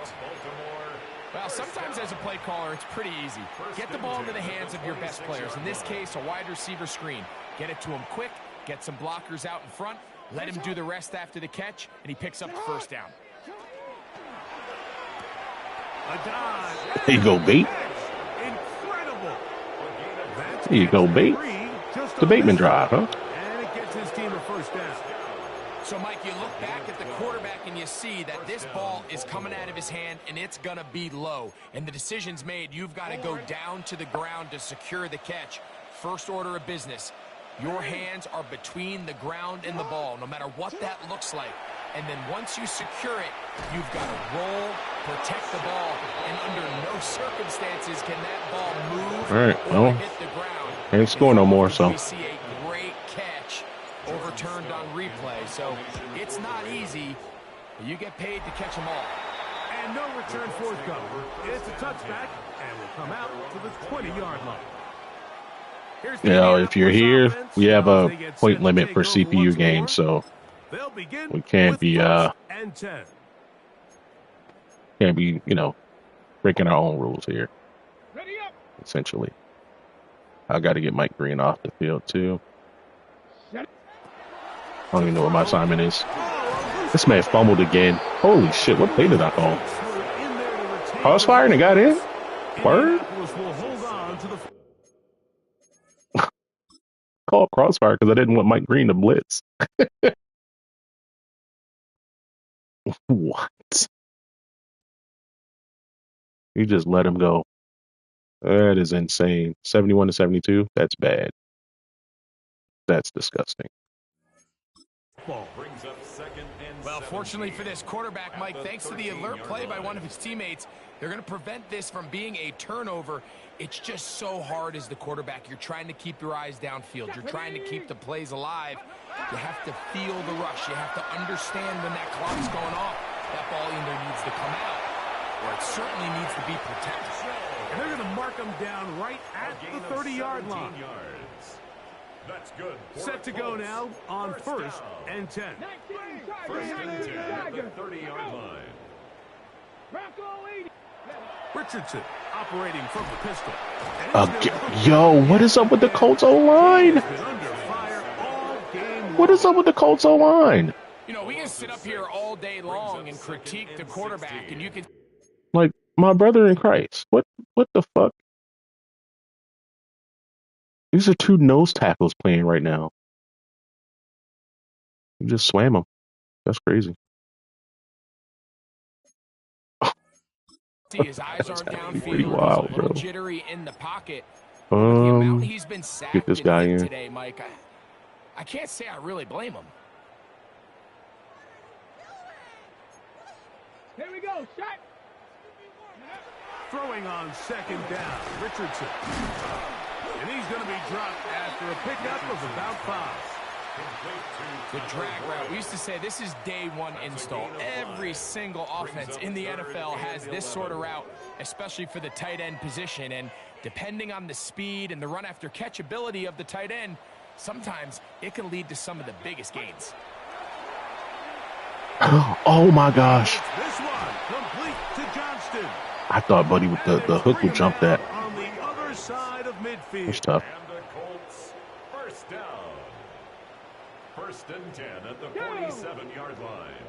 Well, sometimes as a play caller, it's pretty easy. Get the ball into the hands of your best players. In this case, a wide receiver screen. Get it to him quick, get some blockers out in front, let him do the rest after the catch, and he picks up the 1st down. A dive. There you go, Bate. Incredible. There you go, Bate. The Bateman drive, huh? And it gets his team a 1st down. So, Mike, you look back at the quarterback and you see that this ball is coming out of his hand and it's going to be low. And the decision's made. You've got to go down to the ground to secure the catch. First order of business. Your hands are between the ground and the ball, no matter what that looks like. And then once you secure it, you've got to roll protect the ball, and under no circumstances can that ball move All right, or well, hit the ground. can't score no more, so. We see a great catch overturned on replay, so it's not easy, but you get paid to catch them all. And no return forthcoming. It's a touchback, and will come out to the 20-yard line. You know, if you're here, we have a point limit for CPU games, so we can't be, you know, breaking our own rules here, essentially. I got to get Mike Green off the field, too. I don't even know what my assignment is. This man fumbled again. Holy shit, what play did I call? Crossfire and it got in? Word? Call crossfire because I didn't want Mike Green to blitz. What? You just let him go. That is insane. 71-72. That's bad. That's disgusting. Well, fortunately for this quarterback, Mike, thanks to the alert play by one of his teammates, they're going to prevent this from being a turnover. It's just so hard as the quarterback. You're trying to keep your eyes downfield. You're trying to keep the plays alive. You have to feel the rush. You have to understand when that clock's going off. That ball either needs to come out or it certainly needs to be protected. And they're going to mark them down right at the 30-yard line. That's good. Set to go now on first and 10. First and 10 at the 30-yard line. Richardson operating from the pistol. Yo, what is up with the Colts O-line? What is up with the Colts O-line? You know, we can sit up here all day long and critique the quarterback, and you can... Like, my brother in Christ. What the fuck? These are two nose tackles playing right now. You just swam them. That's crazy. See, his eyes aren't downfield. Pretty wild, He's a little bro. jittery in the pocket. The amount he's been sacked Get this guy in today, Mike. I can't say I really blame him. Here we go, shot. Throwing on second down, Richardson. And he's going to be dropped after a pickup of about 5. The drag route. We used to say this is day one install. Every single offense in the NFL has this sort of route, especially for the tight end position. And depending on the speed and the run after catch ability of the tight end, sometimes it can lead to some of the biggest gains. Oh my gosh. This one complete to Johnston. I thought Buddy with the hook would jump that. On the other side of midfield. It's tough. And the Colts first down. First and 10 at the 47-yard line.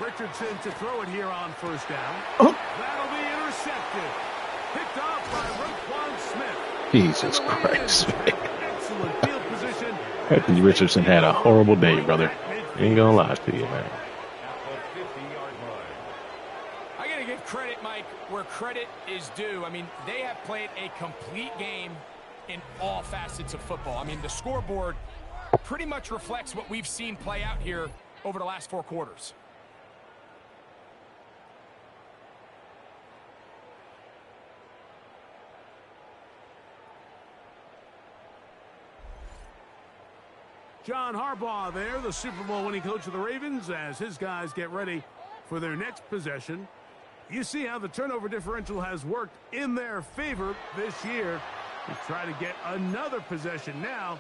Richardson to throw it here on first down. Oh. That'll be intercepted. Picked off by Roquan Smith. Jesus Christ. Excellent field position. Anthony Richardson had a horrible day, brother. Ain't gonna lie to you, man. I gotta give credit, Mike, where credit is due. I mean, they have played a complete game in all facets of football. I mean, the scoreboard pretty much reflects what we've seen play out here over the last 4 quarters. John Harbaugh there, the Super Bowl winning coach of the Ravens, as his guys get ready for their next possession. You see how the turnover differential has worked in their favor this year. To try to get another possession now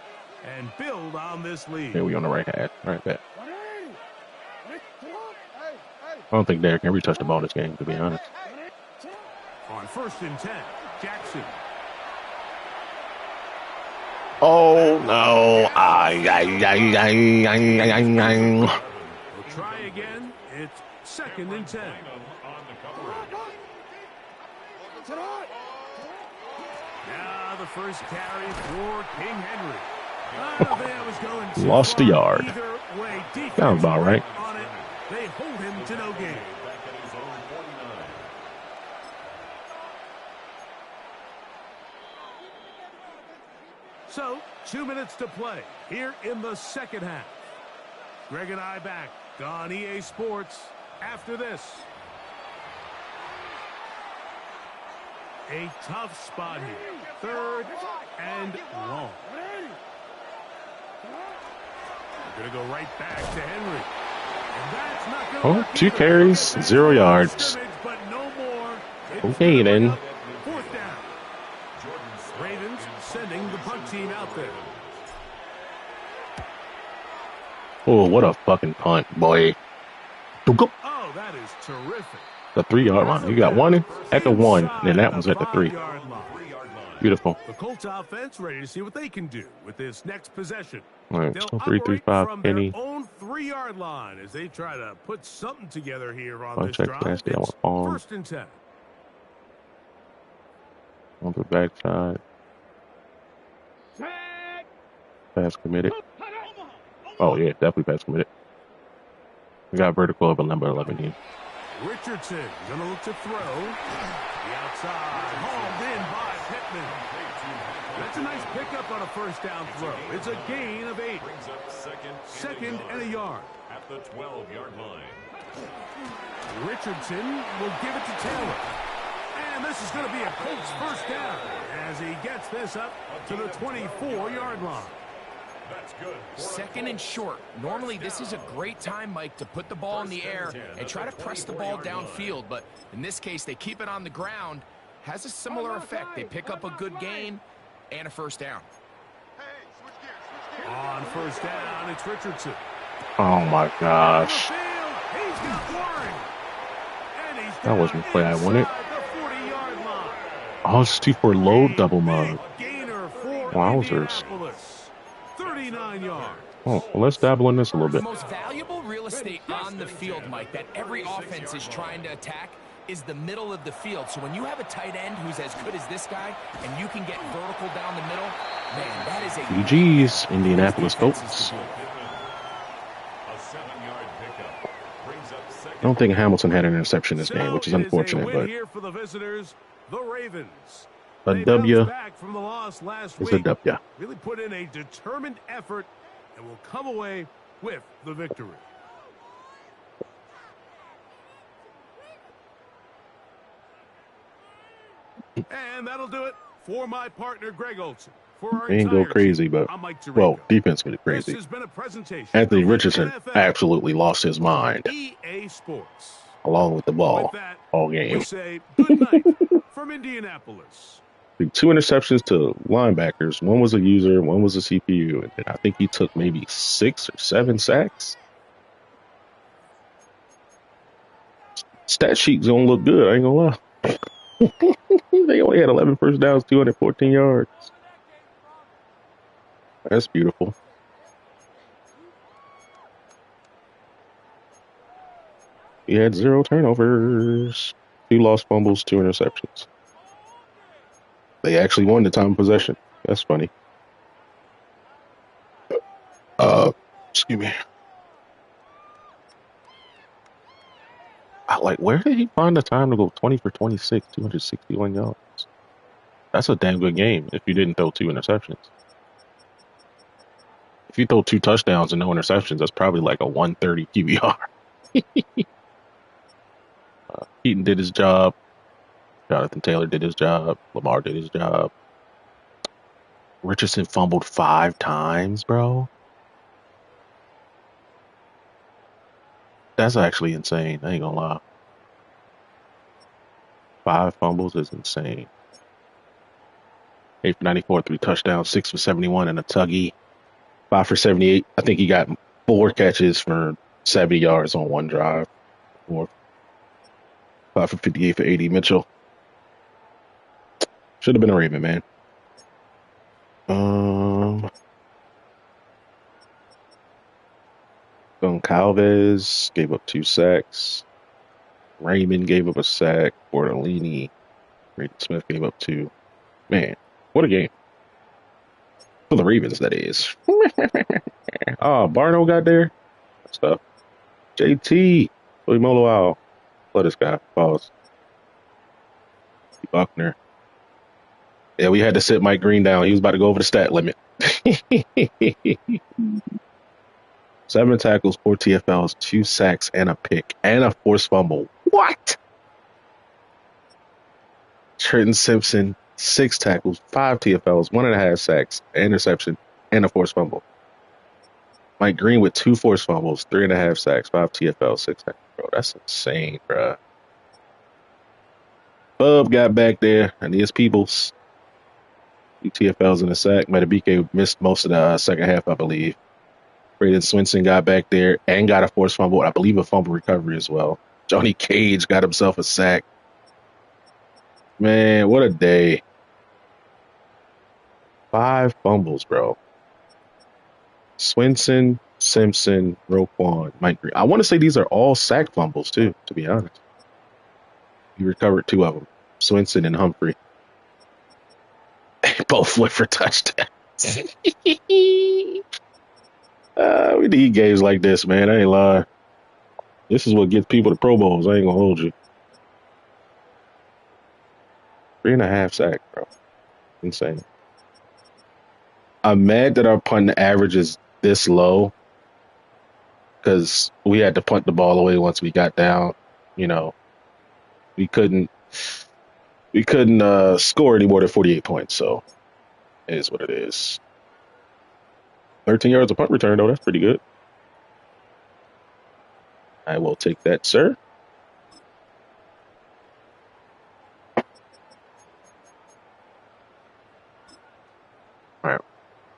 and build on this lead. Here we on the right hand. Right back. I don't think Derrick Henry touched the ball this game, to be honest. On first and 10, Jackson. Oh no! We'll try again. It's second and 10. Now the first carry for King Henry. Lost a yard. Sounds about right. On it, they hold him to no gain. So, 2 minutes to play here in the second half. Greg and I back on EA Sports after this. A tough spot here. 3rd and long. We're going to go right back to Henry. And that's not going to work 2 either. carries, 0 yards. Scrimmage, but no more. It's Okay, gonna bring then. up 4th down. Ravens sending the punt team out there. Oh, what a fucking punt, boy. The Oh, that is terrific. 3-yard line. You got one at the 1, and then that one's at the 3. 5-yard line. Beautiful. The Colts offense ready to see what they can do with this next possession. All right, They'll so operate 3-3-5 from Kenny. their own 3-yard line as they try to put something together here on I'll this check drive. nasty. I It's want arm 1st and 10. on the backside. Set. Pass committed. Cut it. Oh, yeah, definitely pass committed. We got vertical of a number 11 here. Richardson going to look to throw. The outside, hauled in by Pittman. That's a nice pickup on a 1st down throw. It's a gain of 8. Brings up Second and a yard. at the 12-yard line. Richardson will give it to Taylor. And this is going to be a Colts 1st down as he gets this up to the 24-yard line. That's good. 2nd and short. Normally, this is a great time, Mike, to put the ball in the air and try to press the ball downfield. But in this case, they keep it on the ground. Has a similar effect. They pick up a good gain and a 1st down. On 1st down, it's Richardson. Oh, my gosh. He's got Warren. And he's That wasn't the play I wanted. inside the 40-yard line. Oh, it's 2-4 low double mug. Gainer for Wowzers. Indianapolis. 39 yards. Oh, well, let's dabble in this a little The bit. most valuable real estate on the field, Mike, that every offense is trying to attack is the middle of the field. So when you have a tight end who's as good as this guy and you can get vertical down the middle, man, that is a GG's, Indianapolis Colts. A 7-yard pickup. Brings up I 2nd. don't think Hamilton had an interception this game, which is So it a unfortunate, win but here for the visitors, the Ravens. a They W bounced back from the loss last is a week. W. Really put in a determined effort and will come away with the victory. And that'll do it for my partner, Greg Olson. For our They didn't go entire crazy, team, but, I'm Mike Tirico. well, defense went This crazy. has been a presentation Anthony of the Richardson NFL absolutely lost his mind, EA Sports. along with the ball, With that, all we game. say good night from Indianapolis. 2 interceptions to linebackers. One was a user, one was a CPU, and then I think he took maybe 6 or 7 sacks. Stat sheets don't look good, I ain't gonna lie. They only had 11 first downs, 214 yards. That's beautiful. He had 0 turnovers, 2 lost fumbles, 2 interceptions. They actually won the time of possession. That's funny. Excuse me. Where did he find the time to go 20 for 26, 261 yards? That's a damn good game if you didn't throw 2 interceptions. If you throw 2 touchdowns and no interceptions, that's probably like a 130 QBR. Keaton did his job. Jonathan Taylor did his job. Lamar did his job. Richardson fumbled 5 times, bro. That's actually insane. I ain't gonna lie. 5 fumbles is insane. 8 for 94, 3 touchdowns, 6 for 71, and a tuggy. 5 for 78. I think he got 4 catches for 70 yards on one drive. 5 for 58 for 80. Mitchell. Should have been a Raven, man. Goncalves gave up 2 sacks. Raymond gave up a sack. Bortolini. Braden Smith gave up 2. Man, what a game. For the Ravens, that is. Oh, Barno got there. Stuff. JT. Molo. Let this guy. Pause. Buckner. Yeah, we had to sit Mike Green down. He was about to go over the stat limit. 7 tackles, 4 TFLs, 2 sacks, and a pick, and a forced fumble. What? Trenton Simpson, 6 tackles, 5 TFLs, 1.5 sacks, an interception, and a forced fumble. Mike Green with 2 forced fumbles, 3.5 sacks, 5 TFLs, 6 tackles. Bro, that's insane, bro. Bub got back there, and his peoples. 2 TFLs in a sack. Matabike missed most of the second half, I believe. Braden Swinson got back there and got a forced fumble, I believe a fumble recovery as well. Johnny Cage got himself a sack. Man, what a day. 5 fumbles, bro. Swinson, Simpson, Roquan, Mike Green. I want to say these are all sack fumbles, too, to be honest. He recovered 2 of them. Swinson and Humphrey. Both went for touchdowns. We need games like this, man. I ain't lying. This is what gets people to Pro Bowls. I ain't gonna hold you. 3.5 sacks, bro. Insane. I'm mad that our punt average is this low because we had to punt the ball away once we got down. You know, we couldn't score any more than 48 points. So it is what it is. 13 yards of punt return, though. That's pretty good. I will take that, sir. All right.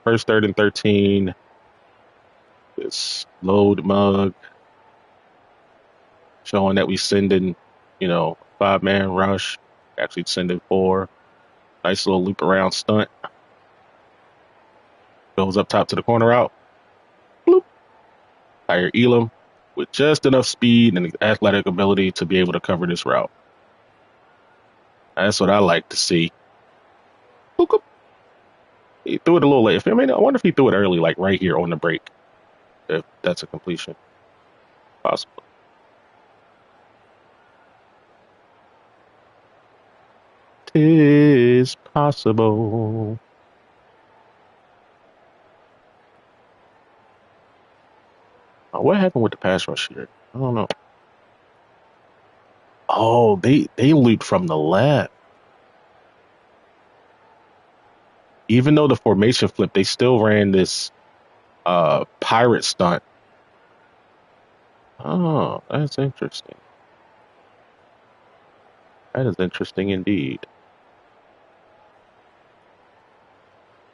First, 3rd and 13. This load mug showing that we sending, 5-man rush. Actually sending 4. Nice little loop around stunt. Goes up top to the corner out. Bloop. Tyre Elam with just enough speed and athletic ability to be able to cover this route. That's what I like to see. Boop. He threw it a little late. I wonder if he threw it early, like right here on the break. If that's a completion. Possible. Tis possible. What happened with the pass rush here? I don't know. Oh, they looped from the left. Even though the formation flipped, they still ran this pirate stunt. Oh, that's interesting. That is interesting indeed.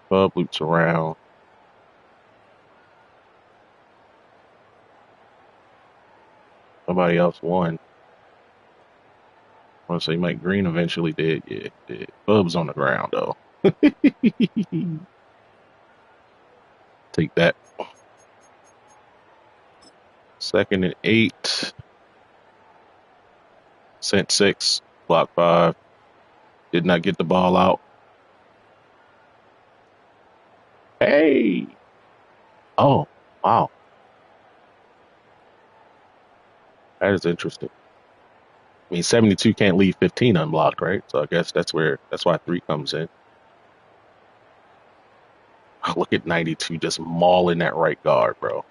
Bub loops around. Somebody else won. I want to say Mike Green eventually did. Yeah, it did. Bub's on the ground, though. Take that. 2nd and 8. Sent 6. Block 5. Did not get the ball out. Hey! Oh, wow. That is interesting. I mean, 72 can't leave 15 unblocked, right? So I guess that's why 3 comes in. Look at 92 just mauling that right guard, bro.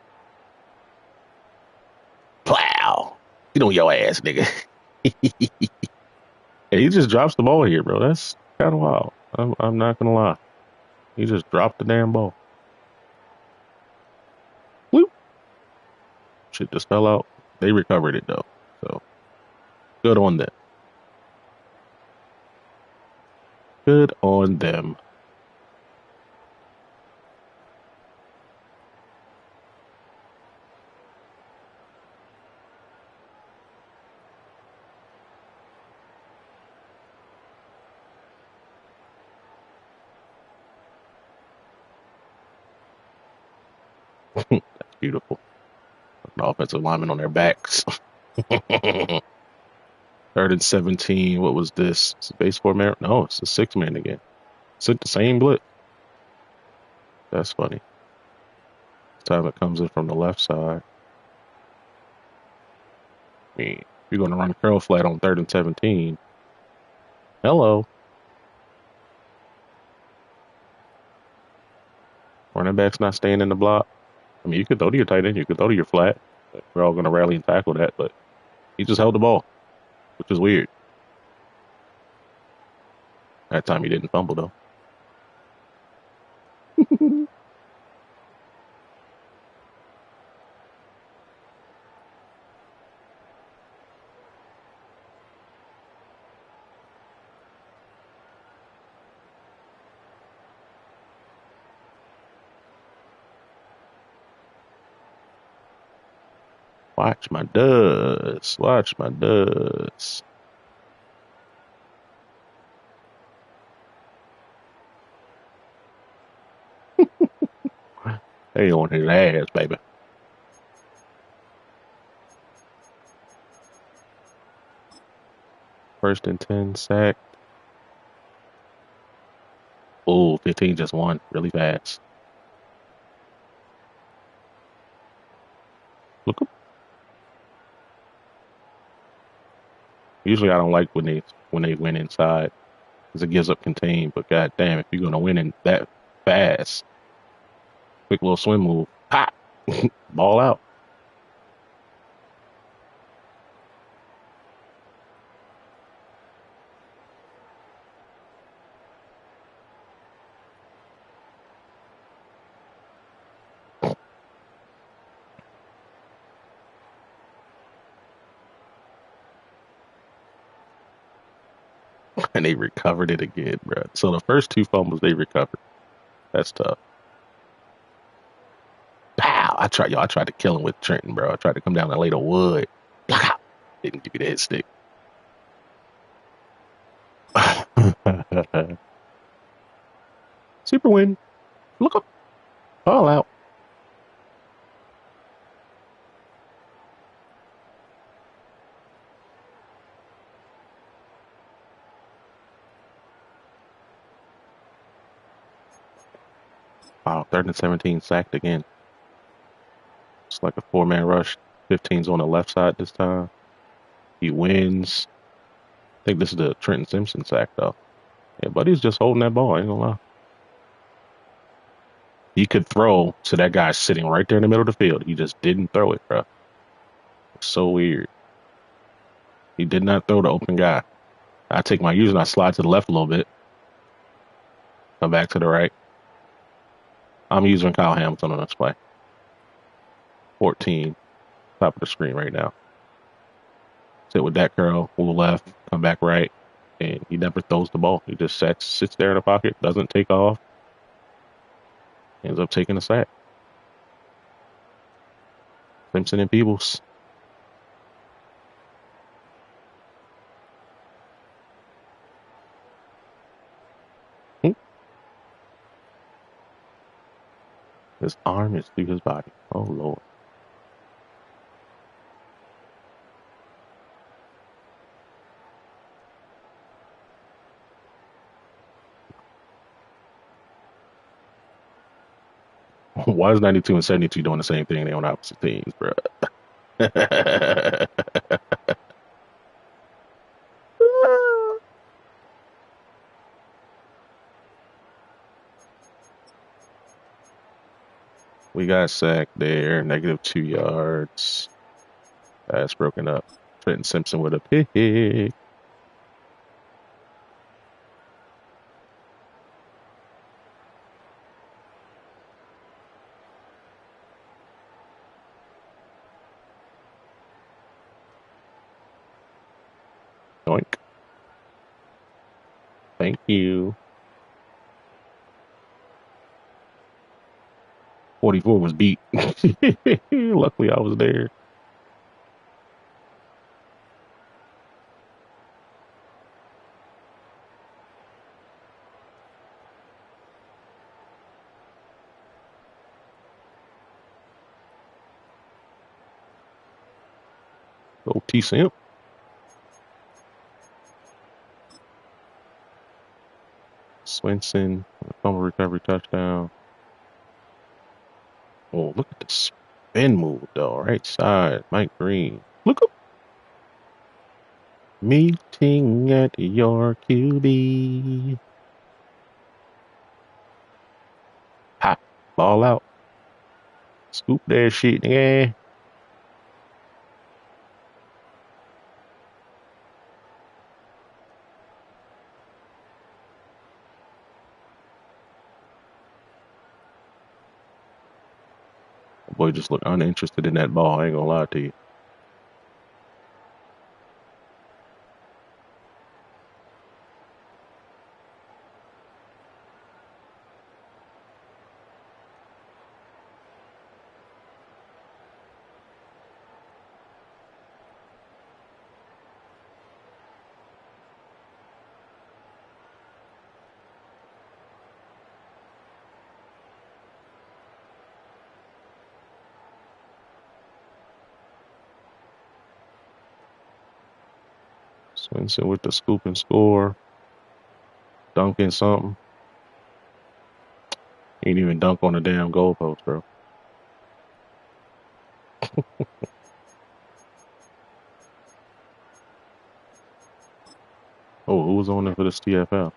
Plow! Get on your ass, nigga. Yeah, he just drops the ball here, bro. That's kind of wild. I'm not gonna lie. He just dropped the damn ball. Whoop! Shit just fell out. They recovered it though, so good on them. Good on them. That's beautiful. An offensive lineman on their backs. 3rd and 17. What was this? It's a base 4-man. No, it's a 6-man again. It's the same blitz. That's funny. This time it comes in from the left side. I mean, you're going to run a curl flat on 3rd and 17. Hello. Running back's not staying in the block. I mean, you could throw to your tight end. You could throw to your flat. We're all going to rally and tackle that, but he just held the ball, which is weird. That time he didn't fumble, though. Watch my dust. Watch my dust. They on his ass, baby. First and 10, sack. Oh, 15 just won really fast. Look up. Usually I don't like when they win inside because it gives up contain. But god damn, if you're gonna win in that fast, quick little swim move, pop, ball out. And they recovered it again, bro. So the first two fumbles they recovered. That's tough. Pow! I tried to kill him with Trenton, bro. I tried to come down and lay the wood. Pow! Didn't give me the head stick. Super win. Look up. All out. Wow, 3rd and 17 sacked again. It's like a 4-man rush. 15's on the left side this time. He wins. I think this is the Trenton Simpson sack, though. Yeah, buddy's just holding that ball. I ain't gonna lie. He could throw, so that guy's sitting right there in the middle of the field. He just didn't throw it, bro. It's so weird. He did not throw the open guy. I take my user and I slide to the left a little bit. Come back to the right. I'm using Kyle Hamilton on this play. 14, top of the screen right now. Sit with that curl, move left, come back right, and he never throws the ball. He just sits there in the pocket, doesn't take off, ends up taking a sack. Simpson and Peebles. His arm is through his body. Oh, Lord. Why is 92 and 72 doing the same thing? They on opposite teams, bro. We got sacked there. -2 yards. That's broken up. Trenton Simpson with a pick. Doink. Thank you. 44 was beat. Luckily, I was there. Go T-Simp. Swinson, fumble recovery touchdown. Oh, look at the spin move, though. Right side, Mike Green. Look up. Meeting at your QB. Hot ball out. Scoop that shit, yeah. just look uninterested in that ball. I ain't gonna lie to you. Swinson with the scoop and score. Dunking something. Ain't even dunk on the damn goalpost, bro. Oh, who was on there for the TFL?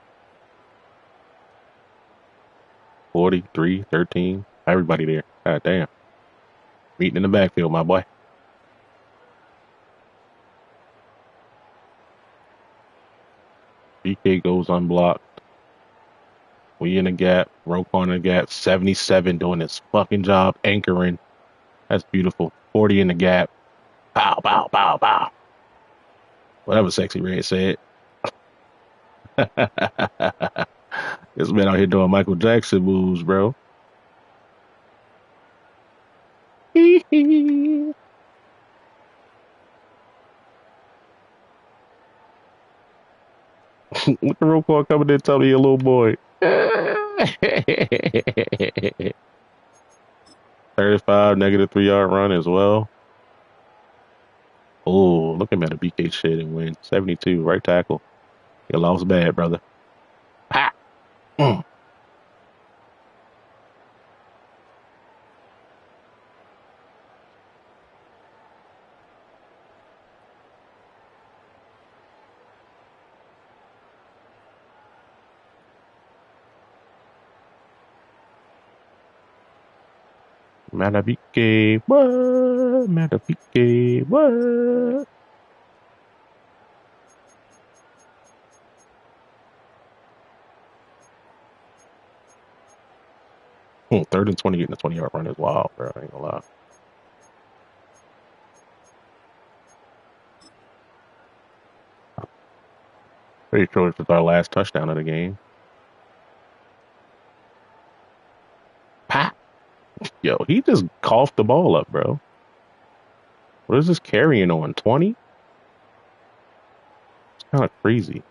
43, 13. Everybody there. God damn. Meeting in the backfield, my boy. BK goes unblocked. We in the gap. Roquan in the gap. 77 doing his fucking job anchoring. That's beautiful. 40 in the gap. Pow, pow, pow, pow. Whatever Sexy Red said. This man out here doing Michael Jackson moves, bro. Look at Roquan coming in telling you, little boy. 35, negative 3-yard run as well. Oh, look at him at a BK shit and win. 72, right tackle. You lost bad, brother. Ha! Mm. Matabike, what? Matabike, what? Third and 20 getting a 20-yard run is wild, bro. I ain't gonna lie. Pretty sure this is our last touchdown of the game. Pop. Yo, he just coughed the ball up, bro. What is this carrying on? 20? It's kind of crazy.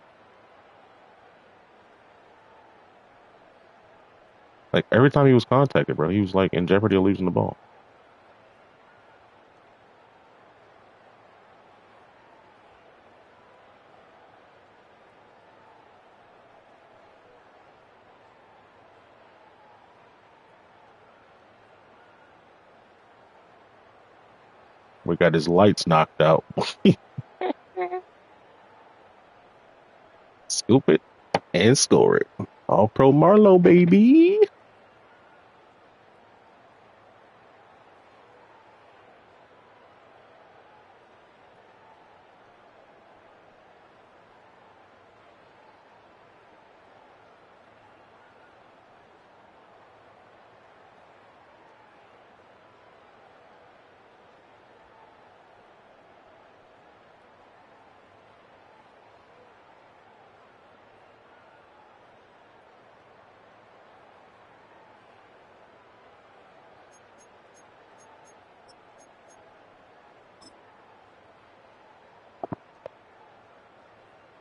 Like, every time he was contacted, bro, he was, like, in jeopardy of losing the ball. We got his lights knocked out. Scoop it and score it. All pro Marlowe, baby.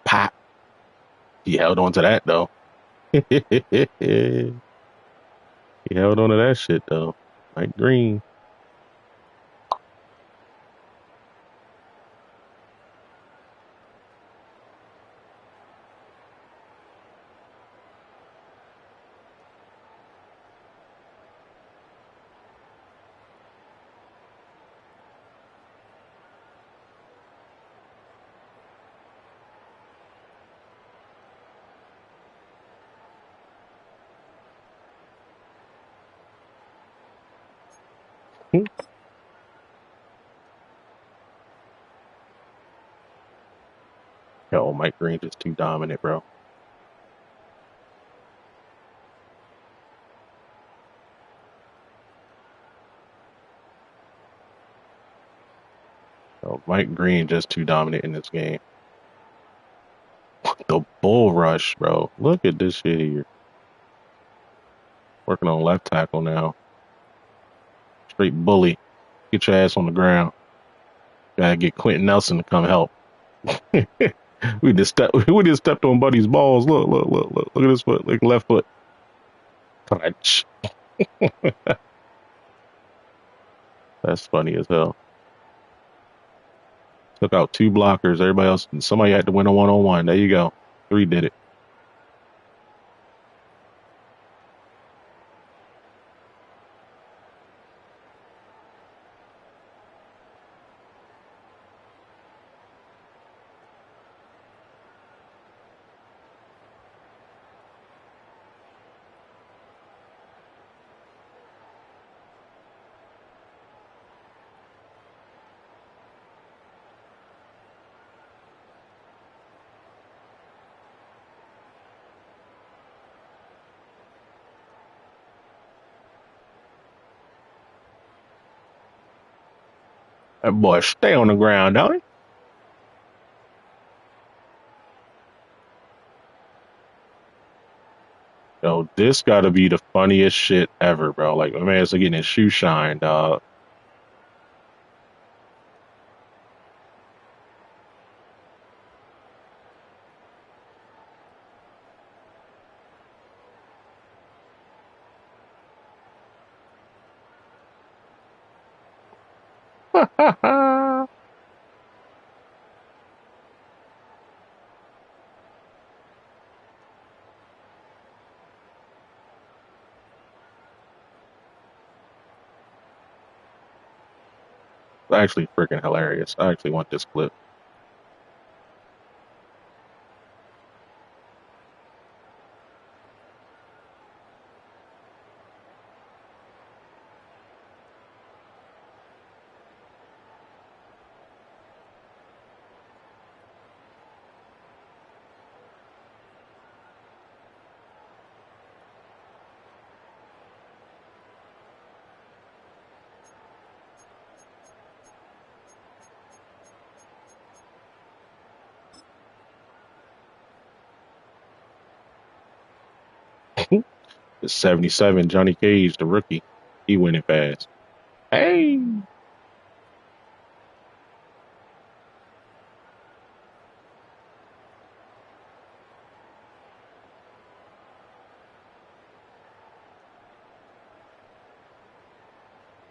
Pop. He held on to that, though. He held on to that shit, though. Mike Green. Yo, Mike Green just too dominant, bro. Oh, Mike Green just too dominant in this game. The bull rush, bro. Look at this shit here. Working on left tackle now. Straight bully. Get your ass on the ground. Gotta get Quentin Nelson to come help. We just stepped on Buddy's balls. Look at his foot. Like left foot. Touch. That's funny as hell. Took out two blockers. Everybody else, somebody had to win a one-on-one. There you go. Three did it. That boy stay on the ground, don't he? Yo, this gotta be the funniest shit ever, bro. Like, my man's getting his shoe shine, dog. Actually freaking hilarious. I actually want this clip. It's 77, Johnny Cage, the rookie. He winning fast. Hey,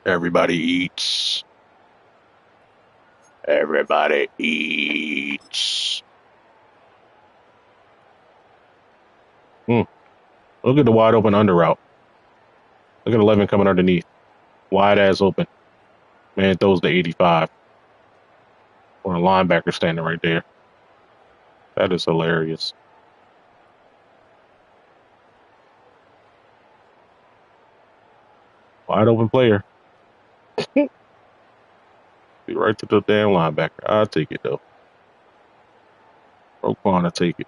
everybody eats. Everybody eats. Hmm. Look at the wide open under route. Look at 11 coming underneath. Wide ass open. Man throws the 85. Or a linebacker standing right there. That is hilarious. Wide open player. Be right to the damn linebacker. I'll take it though. Roquan will take it.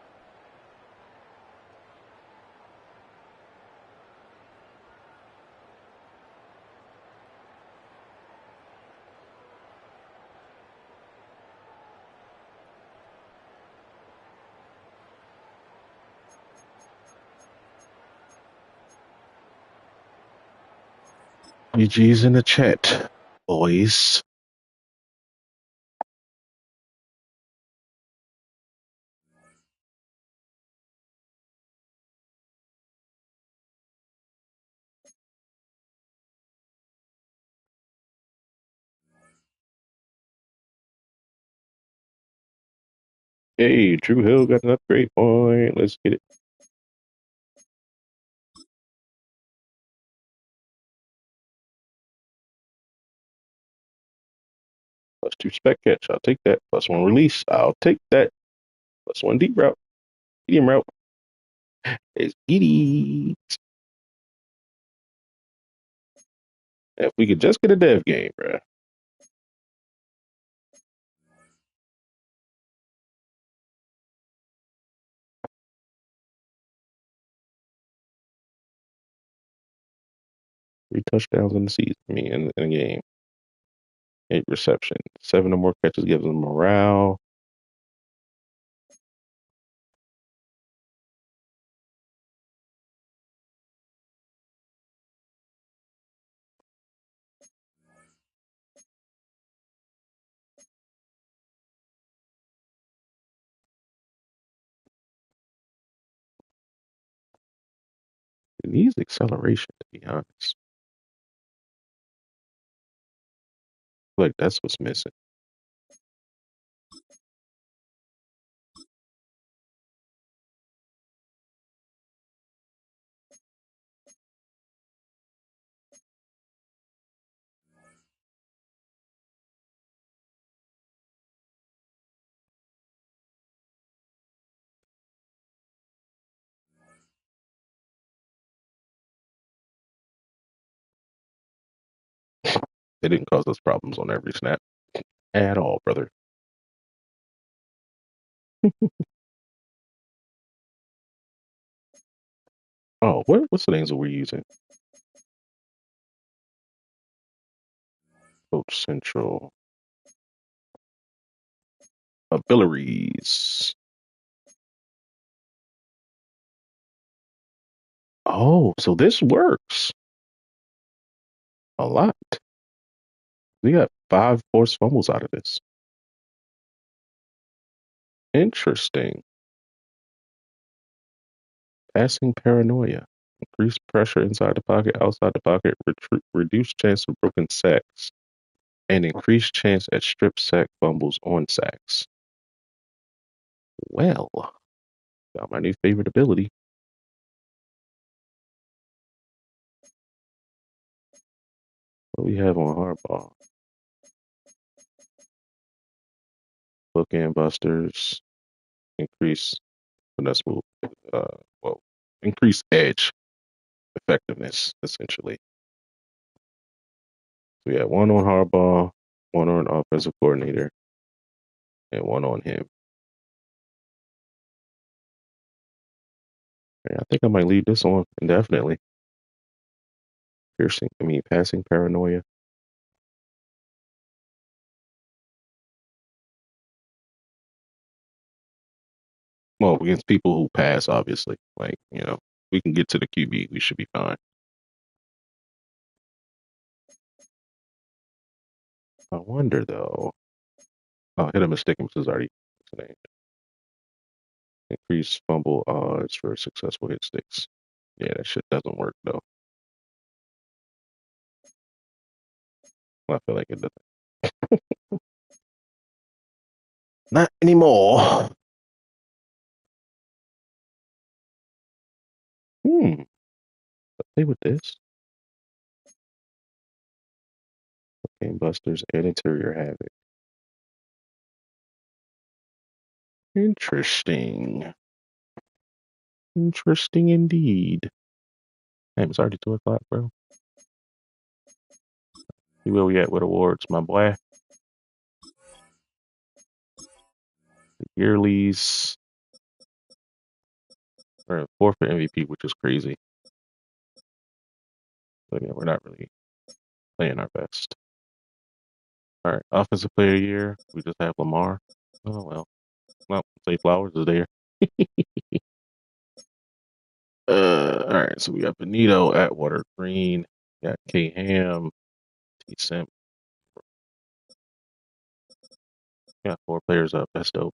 GG's in the chat, boys. Hey, Drew Hill got an upgrade point. Let's get it. Plus two spec catch. I'll take that. Plus one release. I'll take that. Plus one deep route. Medium route. It's Edie. If we could just get a dev game, bro. Three touchdowns in the season. I mean, in a game. 8 receptions. 7 or more catches gives them morale. It needs acceleration, to be honest. Like that's what's missing. It didn't cause us problems on every snap at all, brother. Oh, what's the names that we're using? Coach Central. Abilities. Oh, so this works a lot. We got 5 forced fumbles out of this. Interesting. Passing paranoia. Increased pressure inside the pocket, outside the pocket, reduced chance of broken sacks, and increased chance at strip sack fumbles on sacks. Well, got my new favorite ability. What do we have on Hardball? Bookend busters, increase finesse move, well, increase edge effectiveness, essentially. So we have one on Hardball, one on offensive coordinator, and one on him. And I think I might leave this on indefinitely. Passing paranoia. Well, against people who pass, obviously. Like, we can get to the QB, we should be fine. I wonder, though. Oh, hit a mistake, was already named. Increase fumble odds for successful hit sticks. Yeah, that shit doesn't work, though. I feel like it doesn't. Not anymore. Let's play with this. Game Busters and Interior Havoc. Interesting. Interesting indeed. Damn, it's already 2 o'clock, bro. See where we at with awards, my boy. The yearlies. We're at 4 for MVP, which is crazy. But yeah, we're not really playing our best. All right, Offensive Player of the Year. We just have Lamar. Oh, well. Well, Zay Flowers is there. All right, so we got Benito, Atwater, Green, got K Ham, T Simp. Got 4 players up. That's dope.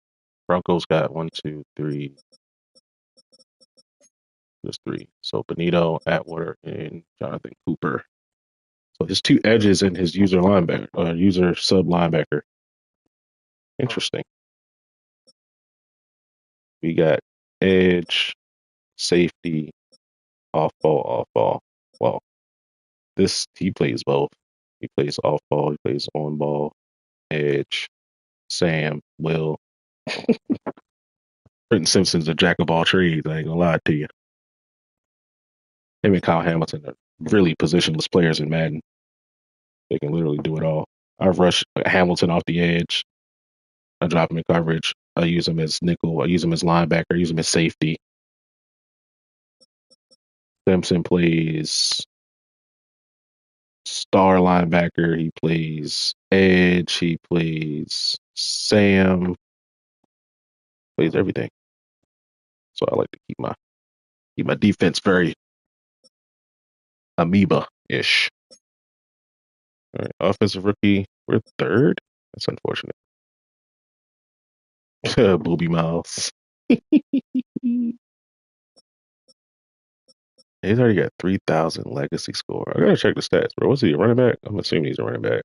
Broncos got 1, 2, 3. Just 3. So Benito, Atwater, and Jonathan Cooper. So his 2 edges and his user linebacker, user sub linebacker. Interesting. We got edge, safety, off ball. Well, he plays both. He plays off ball, he plays on ball, edge, Sam, Will. Britton Simpson's a jack of all trades, I ain't gonna lie to you. Him and Kyle Hamilton are really positionless players in Madden. They can literally do it all. I rush Hamilton off the edge. I drop him in coverage. I use him as nickel. I use him as linebacker. I use him as safety. Simpson plays star linebacker. He plays edge. He plays Sam. Plays everything. So I like to keep my defense very amoeba-ish. All right, offensive rookie. We're third. That's unfortunate. Booby Miles. He's already got 3,000 legacy score. I gotta check the stats, bro. What's he, a running back? I'm assuming he's a running back.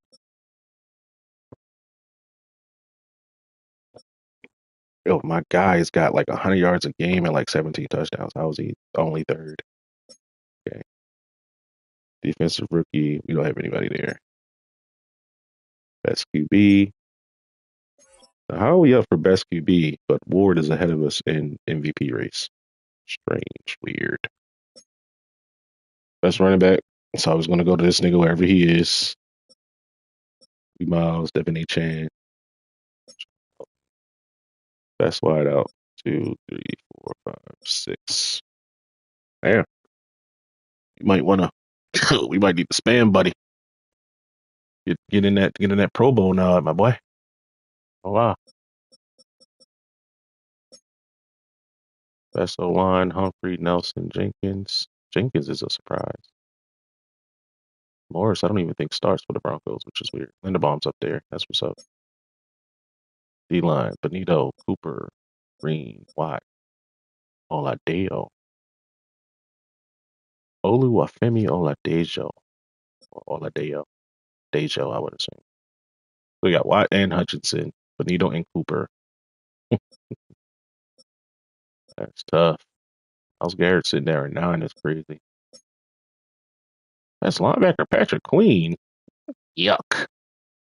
Yo, my guy's got like 100 yards a game and like 17 touchdowns. How is he only third? Okay. Defensive rookie. We don't have anybody there. Best QB. Now, how are we up for best QB, but Ward is ahead of us in MVP race? Strange, weird. Best running back. So I was going to go to this nigga wherever he is. Miles, Devin A. Chan. Best wide out. 2, 3, 4, 5, 6. Damn. You might want to. We might need the spam buddy. Get in that Pro Bowl nod, my boy. Oh wow. Best O line: Humphrey, Nelson, Jenkins. Jenkins is a surprise. Morris, I don't even think starts for the Broncos, which is weird. Linderbaum's up there. That's what's up. D line: Benito, Cooper, Green, Watt, Oladeo, Oluwafemi Oladejo, or Oladeo, Dejo, I would assume. We got Watt and Hutchinson, Benito and Cooper. That's tough. How's Garrett sitting there at 9? That's crazy. That's linebacker Patrick Queen. Yuck.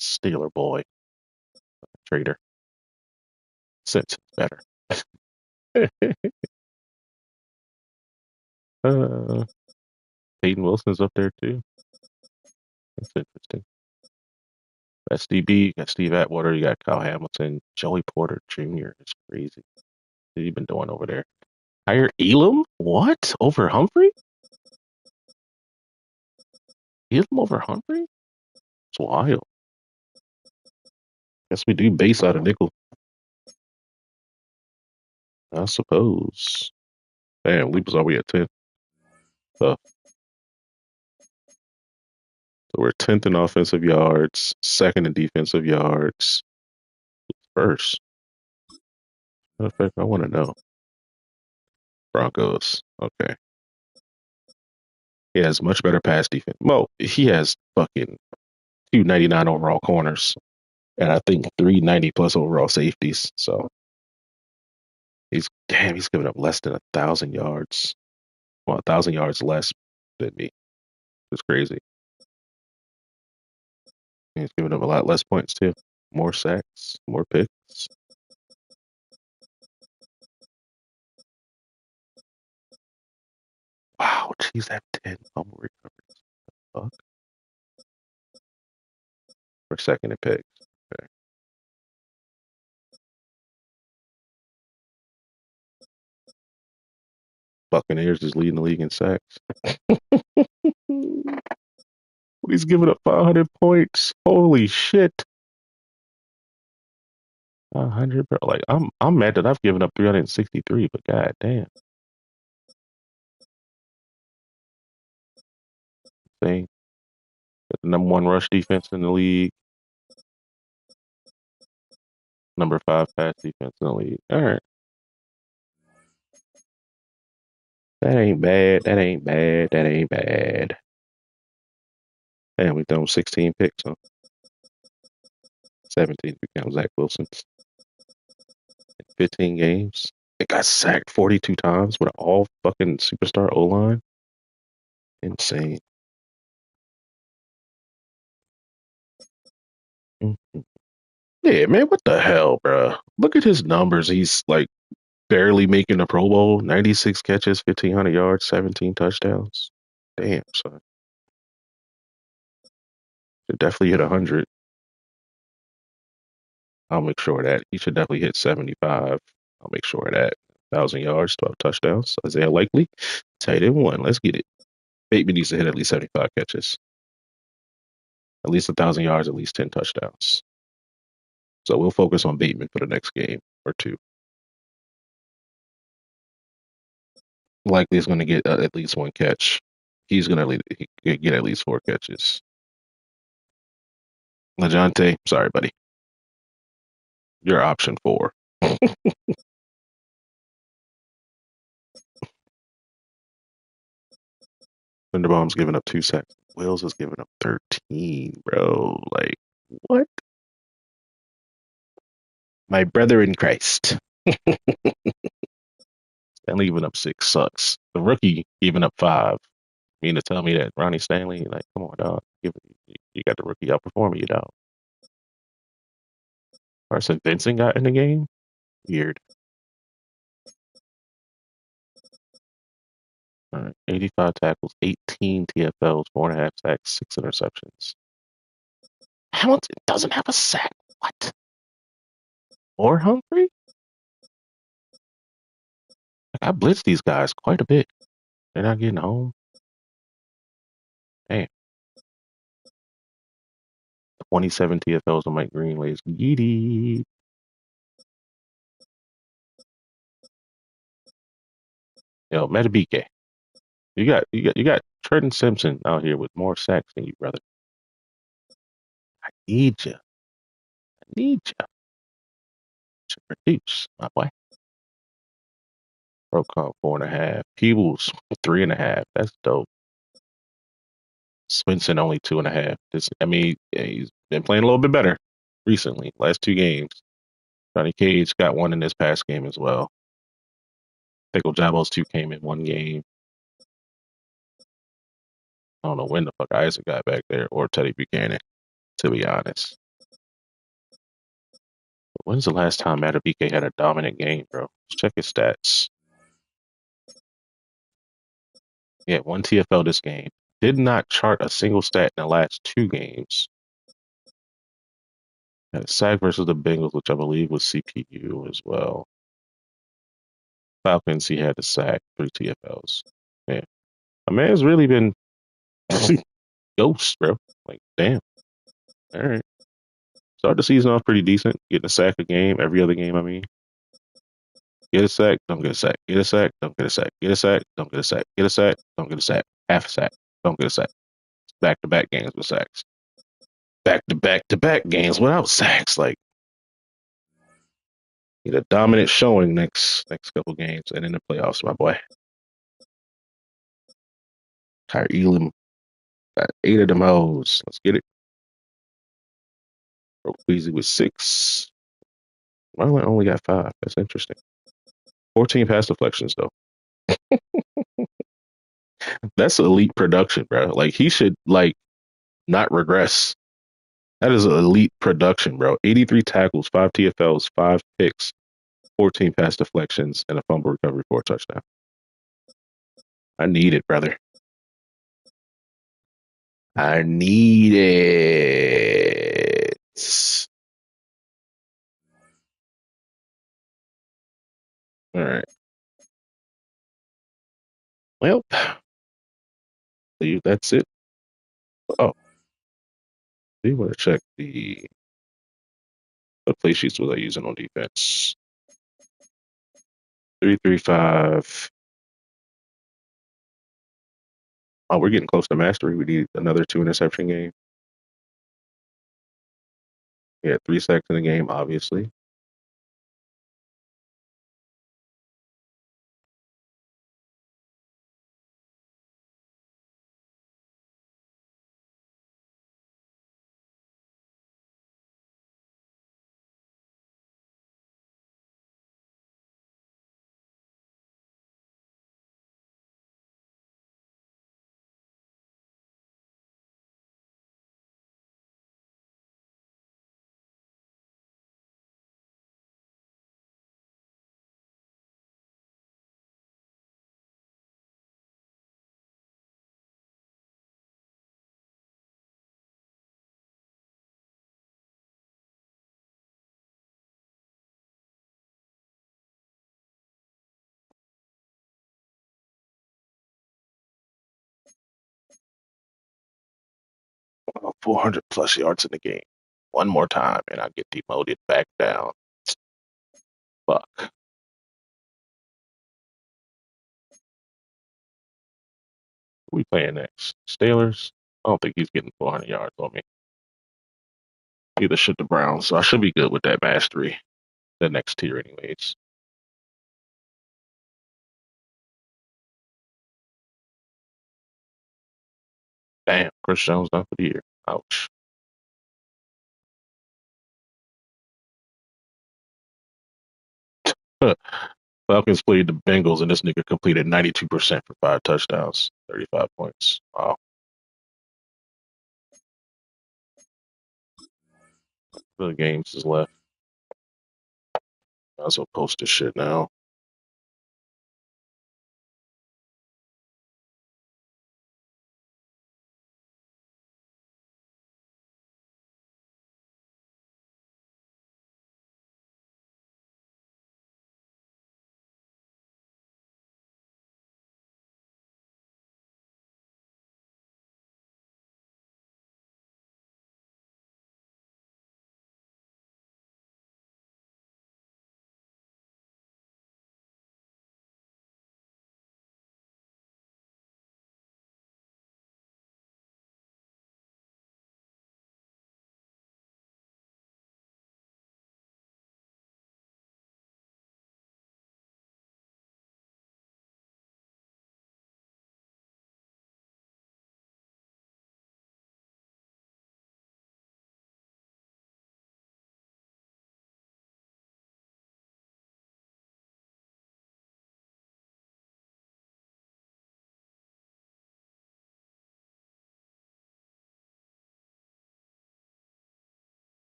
Steeler boy. Trader. Since it's better. uh, Peyton Wilson's up there too. That's interesting. That's DB. You got Steve Atwater. You got Kyle Hamilton. Joey Porter Jr. is crazy. What have you been doing over there? Hire Elam? What? Over Humphrey? Elam over Humphrey? It's wild. Guess we do base out of nickel. I suppose. Damn, Leap was already at 10. So we're 10th in offensive yards, second in defensive yards, first. Matter of fact, I want to know. Broncos. Okay. He has much better pass defense. Mo, he has fucking 299 overall corners and I think 390 plus overall safeties. So he's giving up less than 1,000 yards. Well, 1,000 yards less than me. It's crazy. He's giving up a lot less points too. More sacks, more picks. Wow, geez, that 10 fumble recoveries. Fuck. For second and picks. Okay. Buccaneers is leading the league in sacks. He's giving up 500 points. Holy shit. 100, bro. Like I'm mad that I've given up 363, but god damn. Thing. Got the #1 rush defense in the league. #5 pass defense in the league. All right. That ain't bad. That ain't bad. That ain't bad. Damn, we thrown 16 picks, huh? 17 if we count Zach Wilson's. 15 games. It got sacked 42 times with an all fucking superstar O line. Insane. Mhm. Yeah, man, what the hell, bro? Look at his numbers. He's like barely making the Pro Bowl. 96 catches, 1,500 yards, 17 touchdowns. Damn, son. Should definitely hit 100. I'll make sure of that. He should definitely hit 75. I'll make sure of that. 1,000 yards, 12 touchdowns. Isaiah Likely, tight end 1. Let's get it. Bateman needs to hit at least 75 catches. At least 1,000 yards, at least 10 touchdowns. So we'll focus on Bateman for the next game or two. Likely is going to get at least one catch. He's going to get at least 4 catches. LeJohntay, sorry, buddy. You're option 4. Linderbaum's giving up 2 sacks. Wills is giving up 13, bro. Like, what? My brother in Christ. Stanley giving up 6 sucks. The rookie giving up 5. You mean to tell me that Ronnie Stanley, like, come on, dog. You got the rookie outperforming you, dog. Carson Vincent got in the game? Weird. All right, 85 tackles, 18 TFLs, 4.5 sacks, 6 interceptions. Hamilton doesn't have a sack. What? Or Humphrey? Like, I blitzed these guys quite a bit. They're not getting home. Damn. 27 TFLs on Mike Greenway's Yeety. Yo, Metabike. You got Trenton Simpson out here with more sacks than you, brother. I need you. I need you to produce, my boy. Procom 4.5. Peebles 3.5. That's dope. Swinson only 2.5. He's been playing a little bit better recently. Last 2 games. Johnny Cage got 1 in this past game as well. Pickle Jabos 2 came in 1 game. I don't know when the fuck Isaac got back there or Teddy Buchanan, to be honest. But when's the last time Matabike had a dominant game, bro? Let's check his stats. He had 1 TFL this game. Did not chart a single stat in the last 2 games. Had a sack versus the Bengals, which I believe was CPU as well. Falcons, he had the sack, 3 TFLs. Man, my man's really been ghost, bro. Like, damn. All right. Start the season off pretty decent. Getting a sack a game, every other game, I mean. Get a sack, don't get a sack. Get a sack, don't get a sack. Get a sack, don't get a sack. Get a sack, don't get a sack. Half a sack, don't get a sack. Back-to-back games with sacks. Back-to-back-to-back games without sacks. Like, get a dominant showing next couple games and in the playoffs, my boy. Tyre Elam got 8 of them O's. Let's get it. Broke Queasy with 6. Marlon only got 5. That's interesting. 14 pass deflections, though. That's elite production, bro. Like, he should, like, not regress. That is elite production, bro. 83 tackles, 5 TFLs, 5 picks, 14 pass deflections, and a fumble recovery for a touchdown. I need it, brother. I need it. All right. Well, that's it. Oh, do you want to check what play sheets was I using on defense? 3-3-5. Oh, we're getting close to mastery. We need another 2 interception game. Yeah, 3 sacks in the game, obviously. 400 plus yards in the game. One more time, and I get demoted back down. Fuck. Who we playing next? Steelers? I don't think he's getting 400 yards on me. Either should the Browns, so I should be good with that mastery. The next tier, anyways. Damn, Chris Jones done for the year. Ouch. Falcons played the Bengals, and this nigga completed 92% for 5 touchdowns, 35 points. Wow. The games is left. Might as well post this shit now.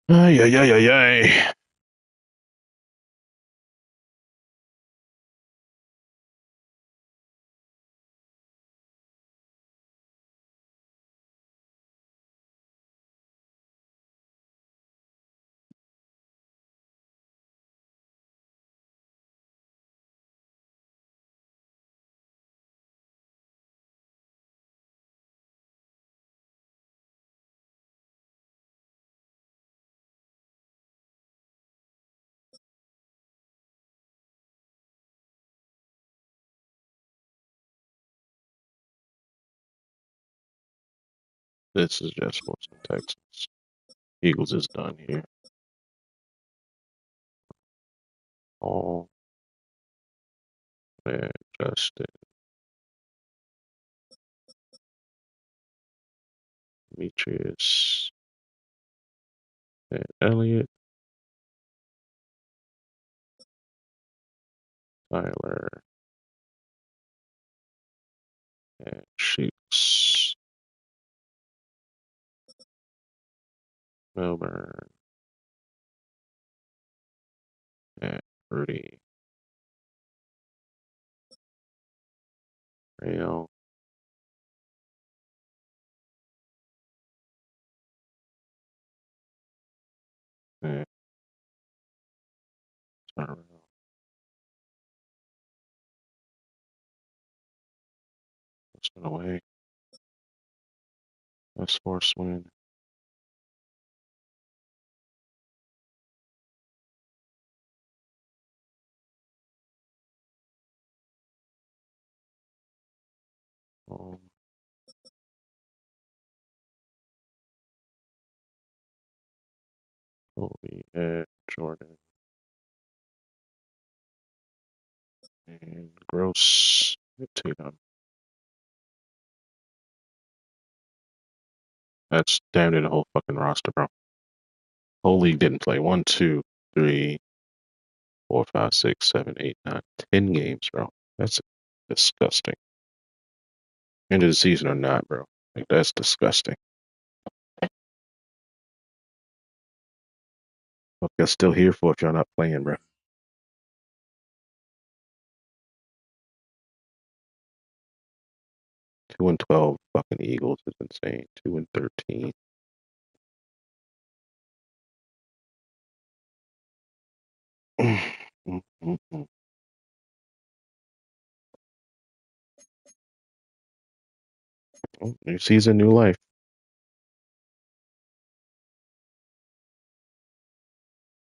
Ay, ay, ay, ay, ay. This is just sports and Texans. Eagles is done here. Oh, man, Justin, Demetrius, and Elliott, Tyler, and Sheets, Melbourne, and Rudy, Rail, and Tyrell. What's away? That's force win. Um, Kobe, Ed, Jordan, and Gross. Tatum. That's damn near the whole fucking roster, bro. Whole league didn't play. 1, 2, 3, 4, 5, 6, 7, 8, 9, 10 games, bro. That's disgusting. End of the season or not, bro. Like that's disgusting. What y'all still here for if y'all not playing, bro? 2-12 fucking Eagles is insane. 2-13. New season, new life.